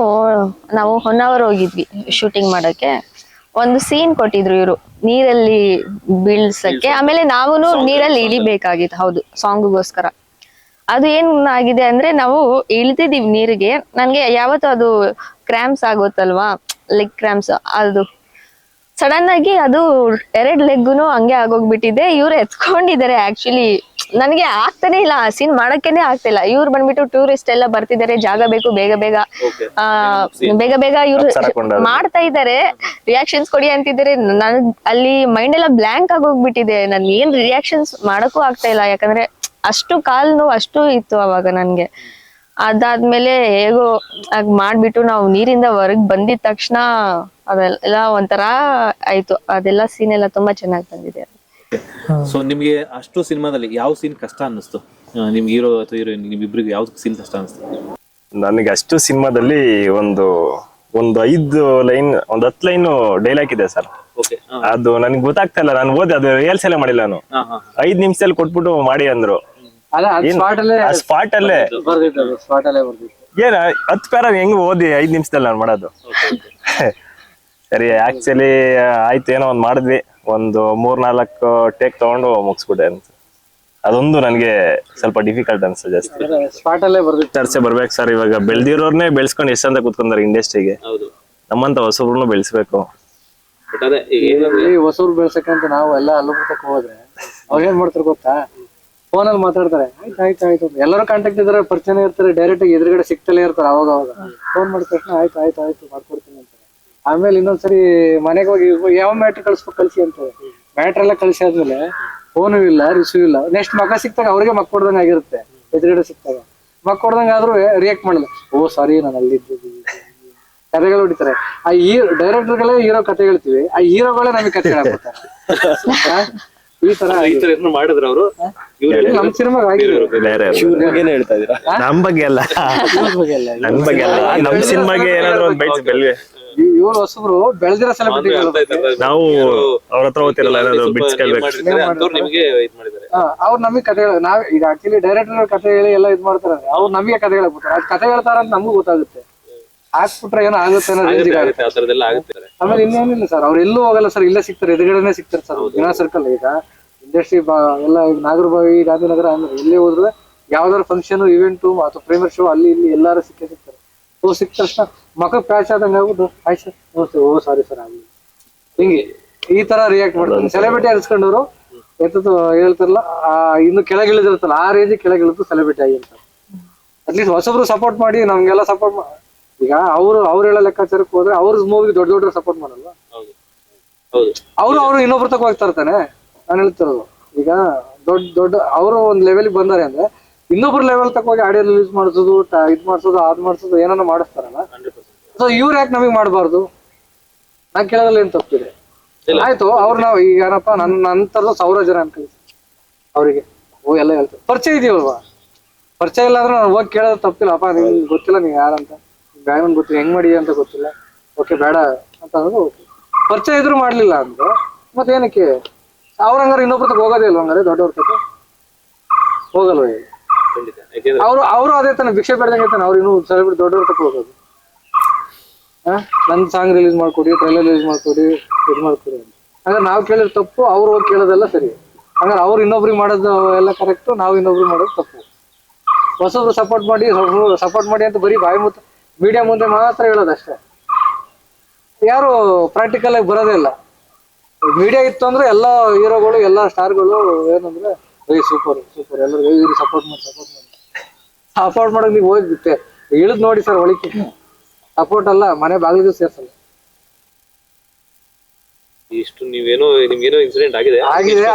ನಾವು ಹೊನ್ನಾವರ್ ಹೋಗಿದ್ವಿ ಶೂಟಿಂಗ್ ಮಾಡಕ್ಕೆ. ಒಂದು ಸೀನ್ ಕೊಟ್ಟಿದ್ರು ಇವರು ನೀರಲ್ಲಿ ಬೀಳ್ಸಕ್ಕೆ. ಆಮೇಲೆ ನಾವು ನೀರಲ್ಲಿ ಇಳಿಬೇಕಾಗಿತ್ತು. ಹೌದು, ಸಾಂಗ್ಗೋಸ್ಕರ. ಅದು ಏನ್ ಆಗಿದೆ ಅಂದ್ರೆ ನಾವು ಇಳಿತಿದೀವಿ ನೀರಿಗೆ. ನನ್ಗೆ ಯಾವತ್ತೂ ಅದು ಕ್ರ್ಯಾಂಪ್ಸ್ ಆಗುತ್ತಲ್ವಾ, ಲೆಗ್ ಕ್ರ್ಯಾಂಪ್ಸ್. ಅದು ಸಡನ್ ಆಗಿ ಅದು 2 ಲೆಗ್ಗುನು ಹಂಗೆ ಆಗೋಗ್ಬಿಟ್ಟಿದೆ. ಇವ್ರು ಎತ್ಕೊಂಡಿದ್ದಾರೆ. ಆಕ್ಚುಲಿ ನನ್ಗೆ ಆಗ್ತಾನೆ ಇಲ್ಲ, ಸೀನ್ ಮಾಡಕ್ಕೇನೆ ಆಗ್ತಿಲ್ಲ. ಇವ್ರು ಬಂದ್ಬಿಟ್ಟು ಟೂರಿಸ್ಟ್ ಎಲ್ಲ ಬರ್ತಿದ್ದಾರೆ, ಜಾಗ ಬೇಕು ಬೇಗ ಬೇಗ ಇವ್ರು ಮಾಡ್ತಾ ಇದ್ದಾರೆ. ರಿಯಾಕ್ಷನ್ಸ್ ಕೊಡಿ ಅಂತಿದ್ದಾರೆ. ನನ್ ಅಲ್ಲಿ ಮೈಂಡ್ ಎಲ್ಲ ಬ್ಲಾಂಕ್ ಆಗೋಗ್ಬಿಟ್ಟಿದೆ. ನನ್ ಏನ್ ರಿಯಾಕ್ಷನ್ಸ್ ಮಾಡಕ್ಕೂ ಆಗ್ತಾ ಇಲ್ಲ, ಯಾಕಂದ್ರೆ ಅಷ್ಟು ಕಾಲ್ ನೋವು ಅಷ್ಟು ಇತ್ತು ಅವಾಗ ನನ್ಗೆ. ಅದಾದ್ಮೇಲೆ ಹೇಗೋ ಮಾಡ್ಬಿಟ್ಟು ನಾವು ನೀರಿಂದ ಹೊರಗ್ ಬಂದಿದ ತಕ್ಷಣ ಅದೆಲ್ಲ ಒಂಥರ ಆಯ್ತು. ಅದೆಲ್ಲ ಸೀನ್ ಎಲ್ಲ ತುಂಬಾ ಚೆನ್ನಾಗಿ ಬಂದಿದೆ. ಸೊ ನಿಮ್ಗೆ ಅಷ್ಟು ಸಿನಿಮಾದಲ್ಲಿ ಯಾವ ಸೀನ್ ಕಷ್ಟ ಅನ್ನಿಸ್ತು ನಿಮ್ಗೆ? ಹೀರೋ ಅಥವಾ ಹೀರೋಯಿನ್ ನಿಮ್ಮಿಬ್ರಿಗೆ ಯಾವ್ದು ಸೀನ್ ಕಷ್ಟ ಅನಿಸ್ತು? ನನಗೆ ಅಷ್ಟು ಸಿನಿಮಾದಲ್ಲಿ ಒಂದು 5 ಲೈನ್, 10 ಲೈನ್ ಡೈಲಾಗ್ ಇದೆ ಸರ್. ಅದು ನನ್ಗೆ ಗೊತ್ತಾಗ್ತಾ ಇಲ್ಲ. ನಾನು ಓದಿ ಅದು ರಿಯಲ್ಸ್ ಎಲ್ಲ ಮಾಡಿಲ್ಲ. ನಾನು 5 ನಿಮಿಷದಲ್ಲಿ ಕೊಟ್ಬಿಟ್ಟು ಮಾಡಿ ಅಂದ್ರು. ಸ್ಪಾಟ್ ಅಲ್ಲೇ ಏನ 10 ಪ್ಯಾರ ಹೆಂಗ್ ಓದಿ 5 ನಿಮಿಷದಲ್ಲಿ ನಾನು ಮಾಡೋದು. ಸರಿ, ಆಕ್ಚುಲಿ ಆಯ್ತು, ಏನೋ ಒಂದ್ ಮಾಡಿದ್ವಿ. ಒಂದು 3-4 ಟೇಕ್ ತಗೊಂಡು ಮುಗಿಸ್ಬಿಟ್ಟೆ ಅಂತ. ಅದೊಂದು ನನ್ಗೆ ಸ್ವಲ್ಪ ಡಿಫಿಕಲ್ಟ್ ಅನ್ಸುತ್ತೆ ಜಾಸ್ತಿ. ಚರ್ಚೆ ಬರ್ಬೇಕು ಸರ್. ಇವಾಗ ಬೆಳ್ದಿರೋರ್ನೇ ಬೆಳೆಸ್ಕೊಂಡು ಎಷ್ಟಂತ ಕೂತ್ಕೊಂಡ್ರೆ ಇಂಡಸ್ಟ್ರಿಗೆ. ನಮ್ಮಂತ ಹೊಸಬ್ರು ಬೆಳೆಸ್ಬೇಕು. ಹೊಸಬ್ರು ಬೆಳ್ಸಕ್ಕಂತ ನಾವು ಎಲ್ಲ ಅಲ್ಲುಮುಟ್ಟಕ್ಕೆ ಹೋದ್ರೆ ಅವ್ರು ಏನ್ ಮಾಡ್ತಾರೆ ಗೊತ್ತಾ, ಫೋನಲ್ಲಿ ಮಾತಾಡ್ತಾರೆ, ಆಯ್ತು ಅಂತ. ಎಲ್ಲರೂ ಕಾಂಟ್ಯಾಕ್ಟ್ ಇದಾರೆ, ಪರಿಚಯ ಇರ್ತಾರೆ, ಡೈರೆಕ್ಟ್ ಆಗಿ ಎದುರುಗಡೆ ಸಿಗ್ತಲೇ ಇರ್ತಾರೆ. ಅವಾಗ ಫೋನ್ ಮಾಡಿದ ತಕ್ಷಣ ಆಯ್ತು ಮಾಡ್ಕೊಡ್ತೀನಿ ಅಂತಾರೆ. ಆಮೇಲೆ ಇನ್ನೊಂದ್ಸರಿ ಮನೆಗೆ ಹೋಗಿ ಯಾವ ಮ್ಯಾಟ್ರ್ ಕಳ್ಸಿ ಅಂತಾರೆ. ಮ್ಯಾಟ್ರ್ ಎಲ್ಲ ಕಳ್ಸಿ ಆದ್ಮೇಲೆ ಫೋನು ಇಲ್ಲ, ರಿಸೀವ್ ಇಲ್ಲ. ನೆಕ್ಸ್ಟ್ ಮಗ ಸಿಕ್ತಾಗ ಅವ್ರಿಗೆ ಮಕ್ಕ ಕೊಡ್ದಂಗೆ ಆಗಿರುತ್ತೆ. ಎದುರುಗಡೆ ಸಿಕ್ತಾಗ ಮಕ್ಕ ಕೊಡ್ದಂಗೆ ಆದ್ರೂ ರಿಯಾಕ್ಟ್ ಮಾಡಲ್ಲ. ಓ ಸಾರಿ ನಾನು ಅಲ್ಲಿದ್ದು ಕಥೆಗಳು ಹೊಡಿತಾರೆ. ಆ ಡೈರೆಕ್ಟರ್ಗಳೇ ಹೀರೋ ಕತೆ ಹೇಳ್ತೀವಿ, ಆ ಹೀರೋಗಳೇ ನಮಗೆ ಕತೆ ಹೇಳಕ್ಕೊಡ್ತಾರೆ. ಈ ತರ ಮಾಡಿದ್ರು ಅವರು ನಮ್ ಸಿನಿಮಾಗ ಬೇರೆ ಬಗ್ಗೆನೇ ಹೇಳ್ತಾ ಇದೀರಾ? ನಮ್ ಬಗ್ಗೆ ಅಲ್ಲ, ನನ್ ಬಗ್ಗೆ ಅಲ್ಲ, ನಮ್ ಸಿನಿಮಾಗೆ ಏನಾದ್ರು ಒಂದ್ ಬೈಕ್ ಬೆಲ್ವೆ ಇವ್ರು ಹೊಸಬ್ರು ಬೆಳೆದಿರೋ ಸೆಲೆಬ್ರಿಟಿ ನಾವು ಅವ್ರ ಹತ್ರ ಹೋಗ್ತಿರಲ್ಲ, ಏನಾದ್ರು ಬಿಟ್ಸ್ ಕೇಳ್ಬೇಕು. ನಿಮ್ಗೆ ಇದ್ ಮಾಡಿದ್ದಾರೆ. ಅವ್ರು ನಮಗೆ ಕತೆ ನಾವ್ ಈಗ ಆಕ್ಚುಲಿ ಡೈರೆಕ್ಟರ್ ಕತೆ ಹೇಳಿ ಎಲ್ಲ ಇದ್ ಮಾಡ್ತಾರೆ. ಅವ್ರು ನಮಗೆ ಕತೆ ಹೇಳ್ಬಿಡ್ತಾರೆ. ಅದ್ ಕತೆ ಹೇಳ್ತಾರ ಅಂತ ನಮಗೂ ಗೊತ್ತಾಗುತ್ತೆ. ಹಾಕ್ಬಿಟ್ರೆ ಏನೋ ಆಗುತ್ತೆ ಅನ್ನೋ ರೇಂಜಿಗೆ ಆಗುತ್ತೆ. ಆ ತರದೆಲ್ಲ ಆಗುತ್ತೆ. ಆಮೇಲೆ ಇನ್ನೇನಿಲ್ಲ ಸರ್, ಅವ್ರು ಎಲ್ಲೂ ಹೋಗಲ್ಲ ಸರ್, ಇಲ್ಲೇ ಸಿಗ್ತಾರೆ, ಎದುರುಗಡೆನೆ ಸಿಗ್ತಾರೆ ಸರ್. ದಿನ ಸರ್ಕಲ್ ಈಗ ಇಂಡಸ್ಟ್ರಿ ಎಲ್ಲ ಈಗ ನಾಗರಬಾವಿ, ಗಾಂಧಿನಗರ, ಅಂದ್ರೆ ಎಲ್ಲೇ ಹೋದ್ರೆ ಯಾವ್ದಾದ್ರು ಫಂಕ್ಷನ್, ಇವೆಂಟು ಅಥವಾ ಪ್ರೀಮಿಯರ್ ಶೋ ಅಲ್ಲಿ ಇಲ್ಲಿ ಎಲ್ಲಾರು ಸಿಗ್ತಾರೆ. ಸಿಕ್ಕ ತಕ್ಷಣ ಮಕ್ಕ ಪ್ಯಾಚ್ ಆದಂಗೆ ಆಗ್ಬಿಟ್ಟು ಆಯ್ತು ಸರ್ ನಮಸ್ತೆ, ಓ ಸಾರಿ ಸರ್ ಆಗಲಿ, ಹಿಂಗೆ ಈ ತರ ರಿಯಾಕ್ಟ್ ಮಾಡ್ತಾರೆ. ಸೆಲೆಬ್ರಿಟಿ ಅನ್ಸ್ಕೊಂಡವ್ರು ಎತ್ತದು ಹೇಳ್ತಾರಲ್ಲ, ಇನ್ನು ಕೆಳಗಿಳಿದಿರುತ್ತಲ್ಲ ಆ ರೇಂಜ್ ಕೆಳಗಿಳಿದು ಸೆಲೆಬ್ರಿಟಿ ಆಗಿರ್ತಾರೆ. ಅಟ್ಲೀಸ್ಟ್ ಹೊಸಬ್ರು ಸಪೋರ್ಟ್ ಮಾಡಿ ನಮ್ಗೆಲ್ಲ ಸಪೋರ್ಟ್ ಈಗ ಅವ್ರು ಹೇಳೋ ಲೆಕ್ಕಾಚಾರಕ್ಕೆ ಹೋದ್ರೆ ಅವ್ರ ಮೂವಿಗೆ ದೊಡ್ಡ ಸಪೋರ್ಟ್ ಮಾಡಲ್ಲ. ಅವ್ರು ಇನ್ನೊಬ್ರು ತಕ ಹೋಗ್ತಾ ಇರ್ತಾನೆ. ನಾನು ಹೇಳ್ತಿರೋದು ಈಗ ದೊಡ್ಡ ಅವರು ಒಂದ್ ಲೆವೆಲ್ಗೆ ಬಂದಾರೆ ಅಂದ್ರೆ ಇನ್ನೊಬ್ರು ಲೆವೆಲ್ ತಕ ಹೋಗಿ ಆಡಿಯೋ ರಿಲೀಸ್ ಮಾಡಿಸೋದು, ಇದ್ ಮಾಡ್ಸೋದು, ಅದ್ ಮಾಡ್ಸೋದು ಏನಾನ ಮಾಡಿಸ್ತಾರಲ್ಲ. ಸೊ ಇವ್ರು ಯಾಕೆ ನಮಗ್ ಮಾಡ್ಬಾರ್ದು? ನಾನ್ ಕೇಳೋದ್ರಲ್ಲಿ ಏನ್ ತಪ್ಪಿದೆ? ಆಯ್ತು, ಅವ್ರು ನಾವು ಈಗ ಏನಪ್ಪಾ ನನ್ನ ತರದ 1000 ಜನ ಅನ್ಕೊಳ್ಳಿ, ಅವರಿಗೆ ಎಲ್ಲ ಹೇಳ್ತಾರೆ. ಪರಿಚಯ ಇದೆಯಲ್ವಾ? ಪರಿಚಯ ಇಲ್ಲ ಅಂದ್ರೆ ನಾನು ಹೋಗಿ ಕೇಳೋದು ತಪ್ಪಿಲ್ಲ. ಅಪ್ಪ ನಿಮ್ಗೆ ಗೊತ್ತಿಲ್ಲ ನೀವ್ ಯಾರಂತ, ಬ್ಯಾಗ್ ಗೊತ್ತಿಲ್ಲ, ಹೆಂಗ್ ಮಾಡಿ ಅಂತ ಗೊತ್ತಿಲ್ಲ, ಓಕೆ ಬೇಡ ಅಂತ ಅನ್ನೋದು ಓಕೆ. ಪರಿಚಯ ಇದ್ರು ಮಾಡ್ಲಿಲ್ಲ ಅಂದ್ರೆ ಮತ್ತೆ ಏನಕ್ಕೆ ಅವ್ರ ಹಂಗಾರೆ ಇನ್ನೊಬ್ರ ತಕ ಹೋಗೋದೇ ಇಲ್ವ? ಹಂಗಾರೆ ದೊಡ್ಡವ್ರ ತಕ ಹೋಗಲ್ವ? ಅವರು ಅದೇ ತಾನೆ ಭಿಕ್ಷೆ ಬೇಡ್ದಂಗೆ ತಾನೆ ಅವ್ರು ಇನ್ನೂ ಸೆಲೆಬ್ರಿಟಿ ದೊಡ್ಡವ್ರ ತಕ ಹೋಗೋದು. ನನ್ ಸಾಂಗ್ ರಿಲೀಸ್ ಮಾಡ್ಕೊಡಿ, ಟ್ರೈಲರ್ ರಿಲೀಸ್ ಮಾಡ್ಕೊಡಿ, ಇದು ಮಾಡ್ಕೊಡಿ ಅಂತ. ಹಂಗಾರೆ ನಾವು ಕೇಳಿದ್ರೆ ತಪ್ಪು, ಅವ್ರು ಹೋಗಿ ಕೇಳೋದೆಲ್ಲ ಸರಿ. ಹಂಗಾರೆ ಅವ್ರು ಇನ್ನೊಬ್ರಿಗೆ ಮಾಡೋದು ಎಲ್ಲ ಕರೆಕ್ಟು, ನಾವು ಇನ್ನೊಬ್ರಿಗೆ ಮಾಡೋದು ತಪ್ಪು. ಹೊಸಬ್ರು ಸಪೋರ್ಟ್ ಮಾಡಿ ಅಂತ ಬರೀ ಬಾಯಿ ಮೀಡಿಯಾ ಮುಂದೆ ಮಾತ್ರ ಹೇಳೋದಷ್ಟೇ. ಯಾರು ಪ್ರಾಕ್ಟಿಕಲ್ ಆಗಿ ಬರೋದೇ ಇಲ್ಲ. ಮೀಡಿಯಾ ಇತ್ತು ಅಂದ್ರೆ ಎಲ್ಲ ಹೀರೋಗಳು, ಎಲ್ಲ ಸ್ಟಾರ್ಗಳು ಏನಂದ್ರೆ ಸೂಪರ್ ಎಲ್ಲರೂ ಇವ್ರಿಗೆ ಸಪೋರ್ಟ್ ಮಾಡೋಕೆ ನೀವು ಹೋಗ್ಬಿಟ್ಟೆ ಇಳಿದ್ ನೋಡಿ ಸರ್, ಒಳಿಕೆ ಸಪೋರ್ಟ್ ಅಲ್ಲ, ಮನೆ ಬಾಗಿಲಿಗೂ ಸೇರ್ಸಲ್ಲ. ಇಷ್ಟು ನಿಮ್ಗೇನೋ ಇನ್ಸಿಡೆಂಟ್ ಆಗಿದೆ.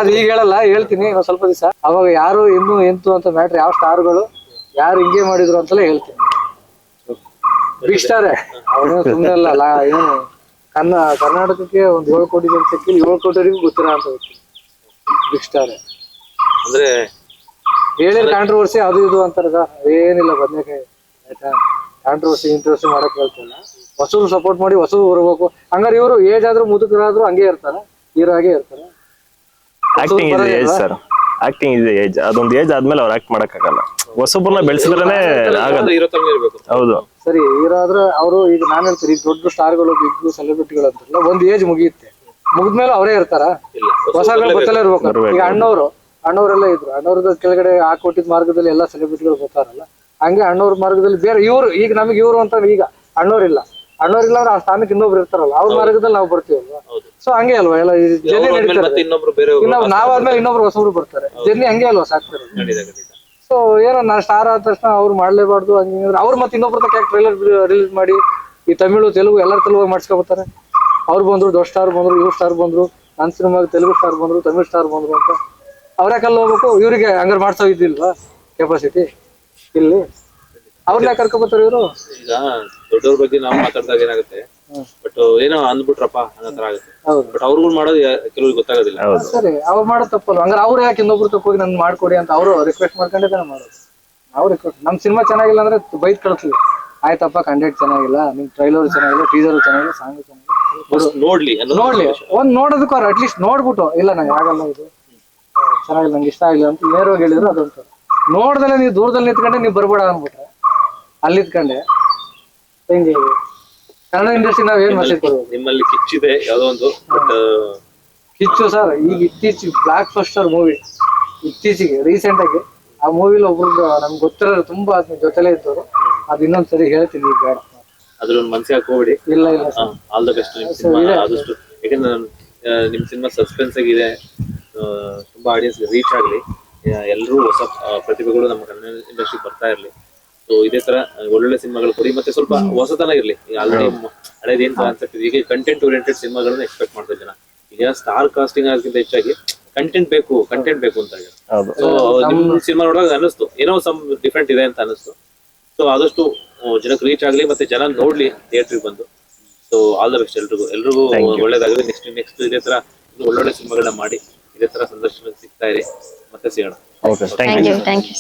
ಅದು ಈಗ ಹೇಳಲ್ಲ, ಹೇಳ್ತೀನಿ ಇನ್ನೊಂದ್ ಸ್ವಲ್ಪ ದಿವಸ. ಅವಾಗ ಯಾರು ಎಂತು ಅಂತ ಮ್ಯಾಟ್ರ್, ಯಾವ ಸ್ಟಾರ್ಗಳು ಯಾರು ಹಿಂಗೆ ಮಾಡಿದ್ರು ಅಂತೆಲ್ಲ ಹೇಳ್ತೀನಿ. ಬಿಗ್ ಸ್ಟಾರ್ ಅವನು ಸುಮ್ಮನೆ ಅಲ್ಲ, ಏನು ಕರ್ನಾಟಕಕ್ಕೆ ಒಂದ್ 7 ಕೋಟಿ ಜನಸಂಖ್ಯೆ 7 ಕೋಟಿವರೆಗೂ ಗೊತ್ತಿರ ಅಂತ ಬಿಗ್ ಸ್ಟಾರ್. ಅಂದ್ರೆ ಹೇಳಿದ್ರೆ ಕಾಂಟ್ರವರ್ಸಿ ಅದು ಇದು ಅಂತಾರ ಸರ್, ಏನಿಲ್ಲ ಬದ್ನೇಕಾಯಿ ಆಯ್ತಾ. ಕಾಂಟ್ರವರ್ಸಿ ಮಾಡಕ್ ಹೇಳ್ತಿಲ್ಲ. ಹೊಸರು ಸಪೋರ್ಟ್ ಮಾಡಿ ಹೊಸರು ಬರ್ಬೇಕು. ಹಂಗಾರೆ ಇವರು ಏಜ್ ಆದ್ರೂ ಮುದುಕರಾದ್ರೂ ಹಂಗೆ ಇರ್ತಾರ, ಹೀರೋ ಹಾಗೆ ಇರ್ತಾರ. ಆಕ್ಟಿಂಗ್ ಇದೆ ಏಜ್ ಸರ್, ಆಕ್ಟಿಂಗ್ ಇದೆ ಏಜ್. ಅದೊಂದು ಏಜ್ ಆದ್ಮೇಲೆ ಅವ್ರು ಆಕ್ಟ್ ಮಾಡಕ್ಕಾಗಲ್ಲ. ಹೊಸಬ್ರನ್ನ ಬೆಳೆಸಿದ್ರೇನೆ ಆಗಲ್ಲ. ಹೌದು ಸರಿ, ಹೀರೋ ಆದ್ರೆ ಅವರು ಈಗ ನಾನು ಹೇಳ್ತೀನಿ, ಈಗ ದೊಡ್ಡ ಸ್ಟಾರ್ಗಳು, ಬಿಗ್ ಸೆಲೆಬ್ರಿಟಿಗಳು ಅಂತಾರಲ್ಲ, ಒಂದ್ ಏಜ್ ಮುಗಿಯುತ್ತೆ, ಮುಗಿದ್ಮೇಲೆ ಅವರೇ ಇರ್ತಾರ. ಹೊಸಗಳು ಗೊತ್ತಲ್ಲೇ ಇರ್ಬೇಕು. ಈಗ ಅಣ್ಣವರೆಲ್ಲ ಇದ್ರು, ಅಣ್ಣವ್ರದ ಕೆಳಗಡೆ ಕೊಟ್ಟಿದ್ ಮಾರ್ಗದಲ್ಲಿ ಎಲ್ಲಾ ಸೆಲೆಬ್ರಿಟಿಗಳು ಬರ್ತಾರಲ್ಲ, ಹಂಗೆ ಅಣ್ಣವ್ರ ಮಾರ್ಗದಲ್ಲಿ ಬೇರೆ ಇವ್ರು. ಈಗ ನಮಗೆ ಇವ್ರು ಅಂತ ಈಗ ಅಣ್ಣವ್ರಿಲ್ಲ ಅಂದ್ರೆ ಆ ಸ್ಥಾನಕ್ಕೆ ಇನ್ನೊಬ್ರು ಇರ್ತಾರಲ್ಲ, ಅವ್ರ ಮಾರ್ಗದಲ್ಲಿ ನಾವು ಬರ್ತೀವಲ್ವಾ. ಸೊ ಹಂಗೆ ಅಲ್ವಾ ಎಲ್ಲ ಜರ್ನಿ ನಡೀತಾರೆ. ನಾವಾದ್ಮೇಲೆ ಇನ್ನೊಬ್ರು ಹೊಸಬ್ರು ಬರ್ತಾರೆ, ಜರ್ನಿ ಹಂಗೆ ಅಲ್ವಾ ಸಾಕ್ತಾರೆ. ಸೊ ಏನೋ ನಾ ಸ್ಟಾರ್ ಆದ ತಕ್ಷಣ ಅವ್ರು ಮಾಡ್ಲೇಬಾರ್ದು ಹಂಗೆ. ಅವ್ರು ಮತ್ತೆ ಇನ್ನೊಬ್ರ ತಕ್ಕ ಟ್ರೈಲರ್ ರಿಲೀಸ್ ಮಾಡಿ ಈ ತಮಿಳು ತೆಲುಗು ಎಲ್ಲರ ತೆಲುಗು ಮಾಡ್ಸ್ಕೊಬರ್ತಾರೆ. ಅವ್ರು ಬಂದ್ರು, ದೊಡ್ಡ ಸ್ಟಾರ್ ಬಂದ್ರು, ಇವ್ರು ಸ್ಟಾರ್ ಬಂದ್ರು, ನನ್ನ ಸಿನಿಮಾಗೆ ತೆಲುಗು ಸ್ಟಾರ್ ಬಂದ್ರು, ತಮಿಳ್ ಸ್ಟಾರ್ ಬಂದ್ರು ಅಂತ ಅವ್ರ್ಯಾಕಲ್ಲಿ ಹೋಗ್ಬೇಕು? ಇವ್ರಿಗೆ ಹಂಗಾರೆ ಮಾಡ್ಸೋ ಇದ್ದಿಲ್ವಾ ಕೆಪಾಸಿಟಿ ಇಲ್ಲಿ? ಅವ್ರನ್ನ ಕರ್ಕೊಬರ್ತಾರೆ ಇವರು. ಈಗ ದೊಡ್ಡವ್ರ ಬಗ್ಗೆ ನಾವು ಮಾತಾಡಿದಾಗ ಏನಾಗುತ್ತೆ, ಬಟ್ ಏನೋ ಅಂದ್ಬಿಟ್ರಪ್ಪ ಅನ್ನೋ ತರ ಆಗುತ್ತೆ. ಬಟ್ ಅವ್ರಿಗೂ ಮಾಡೋದು ಕೆಲವ್ರಿಗೆ ಗೊತ್ತಾಗೋದಿಲ್ಲ. ಸರಿ, ಅವ್ರು ಮಾಡೋದು ತಪ್ಪಲ್ಲ. ಹಂಗಾರೆ ಅವ್ರು ಯಾಕೆ ಇನ್ನೊಬ್ರು ತಕ್ಕೋಗಿ ನನ್ ಮಾಡ್ಕೊಡಿ ಅಂತ ಅವರು ರಿಕ್ವೆಸ್ಟ್ ಮಾಡ್ಕೊಂಡೇ ತಾನೆ ಮಾಡೋದು. ನಾವು ರಿಕ್ವೆಸ್ಟ್, ನಮ್ ಸಿನಿಮಾ ಚೆನ್ನಾಗಿಲ್ಲ ಅಂದ್ರೆ ಬೈತ್ ಕಳಿಸ್ಲಿ, ಆಯ್ತಪ್ಪ ಕಂಟೆಂಟ್ ಚೆನ್ನಾಗಿಲ್ಲ, ನಿಮ್ ಟ್ರೈಲರ್ ಚೆನ್ನಾಗಿಲ್ಲ, ಟೀಸರ್ ಚೆನ್ನಾಗಿಲ್ಲ, ಸಾಂಗ್ ಚೆನ್ನಾಗಿಲ್ಲ, ನೋಡ್ಲಿ. ಒಂದ್ ನೋಡೋದಕ್ಕೆ ಅವ್ರು ಅಟ್ಲೀಸ್ಟ್ ನೋಡ್ಬಿಟ್ಟು, ಇಲ್ಲ ನಂಗೆ ಆಗಲ್ಲ, ಇದು ಚೆನ್ನಾಗಿಲ್ಲ, ನಂಗೆ ಇಷ್ಟ ಆಗಿಲ್ಲ ಅಂತ ನೇರವಾಗಿ ಹೇಳಿದ್ರು ಅದಂತ. ನೋಡ್ದಲ್ಲೇ ನೀವು ದೂರದಲ್ಲಿ ನಿಂತ್ಕೊಂಡೆ ನೀವು ಬರ್ಬೇಡ ಅಂದ್ಬಿಟ್ರೆ ಅಲ್ಲಿದ್ಕೊಂಡೆ ಹೆಂಗೆ? ಕನ್ನಡ ಇಂಡಸ್ಟ್ರಿ ನಾವ್ ಏನ್ ಮೆಸೇಜ್ ಕೊಡ್ಬೋದು? ನಿಮ್ಮಲ್ಲಿ ಕಿಚ್ಚಿದೆ ಯಾವ್ದೋ ಒಂದು, ಬಟ್ ಕಿಚ್ಚು ಸರ್ ಈಗ ಇತ್ತೀಚೆಗೆ ಬ್ಲಾಕ್ ಬಸ್ಟರ್ ಮೂವಿ, ಇತ್ತೀಚೆಗೆ ರೀಸೆಂಟ್ ಆಗಿ ಆ ಮೂವಿಲಿ ಒಬ್ರು ನಮ್ಗೆ ಗೊತ್ತಿರೋರು ತುಂಬಾ ಜೊತೆಲೇ ಇದ್ದವರು. ಅದ್ ಇನ್ನೊಂದ್ಸರಿ ಹೇಳ್ತೀನಿ, ಈಗ ಬೇಡ ಅದ್ರೊಂದು ಮನ್ಸಿಗೆ ಹಾಕೋಬಿಡಿ. ಇಲ್ಲ ಆಲ್ ದ ಬೆಸ್ಟ್ ನಿಮ್ ಸಿನಿಮಾ ಆದಷ್ಟು. ಯಾಕಂದ್ರೆ ನಿಮ್ ಸಿನಿಮಾ ಸಸ್ಪೆನ್ಸ್ ಆಗಿದೆ, ತುಂಬಾ ಆಡಿಯನ್ಸ್ ರೀಚ್ ಆಗ್ಲಿ. ಎಲ್ಲರೂ ಹೊಸ ಪ್ರತಿಭೆಗಳು ನಮ್ಮ ಕನ್ನಡ ಇಂಡಸ್ಟ್ರಿ ಬರ್ತಾ ಇರ್ಲಿ. ಸೊ ಇದೇ ತರ ಒಳ್ಳೊಳ್ಳೆ ಸಿನಿಮಾಗಳು ಕೊಡಿ, ಮತ್ತೆ ಸ್ವಲ್ಪ ಹೊಸತನ ಇರ್ಲಿ. ಈಗ ಆಲ್ರೆಡಿ ಹಳೇದೇನ್ ಕಾನ್ಸೆಪ್ಟ್ ಇದೆ, ಈಗ ಕಂಟೆಂಟ್ ಓರಿಯೆಂಟೆಡ್ ಸಿನಿಮಾಗಳನ್ನ ಎಕ್ಸ್ಪೆಕ್ಟ್ ಮಾಡ್ತಾರೆ ಜನ. ಈಗ ಸ್ಟಾರ್ ಕಾಸ್ಟಿಂಗ್ ಆಗಿಂತ ಹೆಚ್ಚಾಗಿ ಕಂಟೆಂಟ್ ಬೇಕು ಅಂತ ಹೇಳಿ. ಹೌದು. ಸೊ ನಿಮ್ ಸಿನಿಮಾ ನೋಡುವಾಗ ಅನಿಸ್ತು ಏನೋ ಸಮ್ ಡಿಫ್ರೆಂಟ್ ಇದೆ ಅಂತ ಅನಿಸ್ತು. ಸೊ ಆದಷ್ಟು ಜನಕ್ಕೆ ರೀಚ್ ಆಗ್ಲಿ, ಮತ್ತೆ ಜನ ನೋಡ್ಲಿ ಥಿಯೇಟರ್ಗೆ ಬಂದು. ಸೊ ಆಲ್ ದ ಬೆಸ್ಟ್ ಎಲ್ರಿಗೂ ಒಳ್ಳೇದಾಗಲಿ. ನೆಕ್ಸ್ಟ್ ಇದೇ ತರ ಒಳ್ಳೊಳ್ಳೆ ಸಿನಿಮಾಗಳನ್ನ ಮಾಡಿ ಇದೇ ತರ ಸಂದರ್ಶನ ಸಿಗ್ತಾ ಇರಿ. ಮತ್ತೆ ಸಿಗೋಣ. Okay, thank you. Thank you.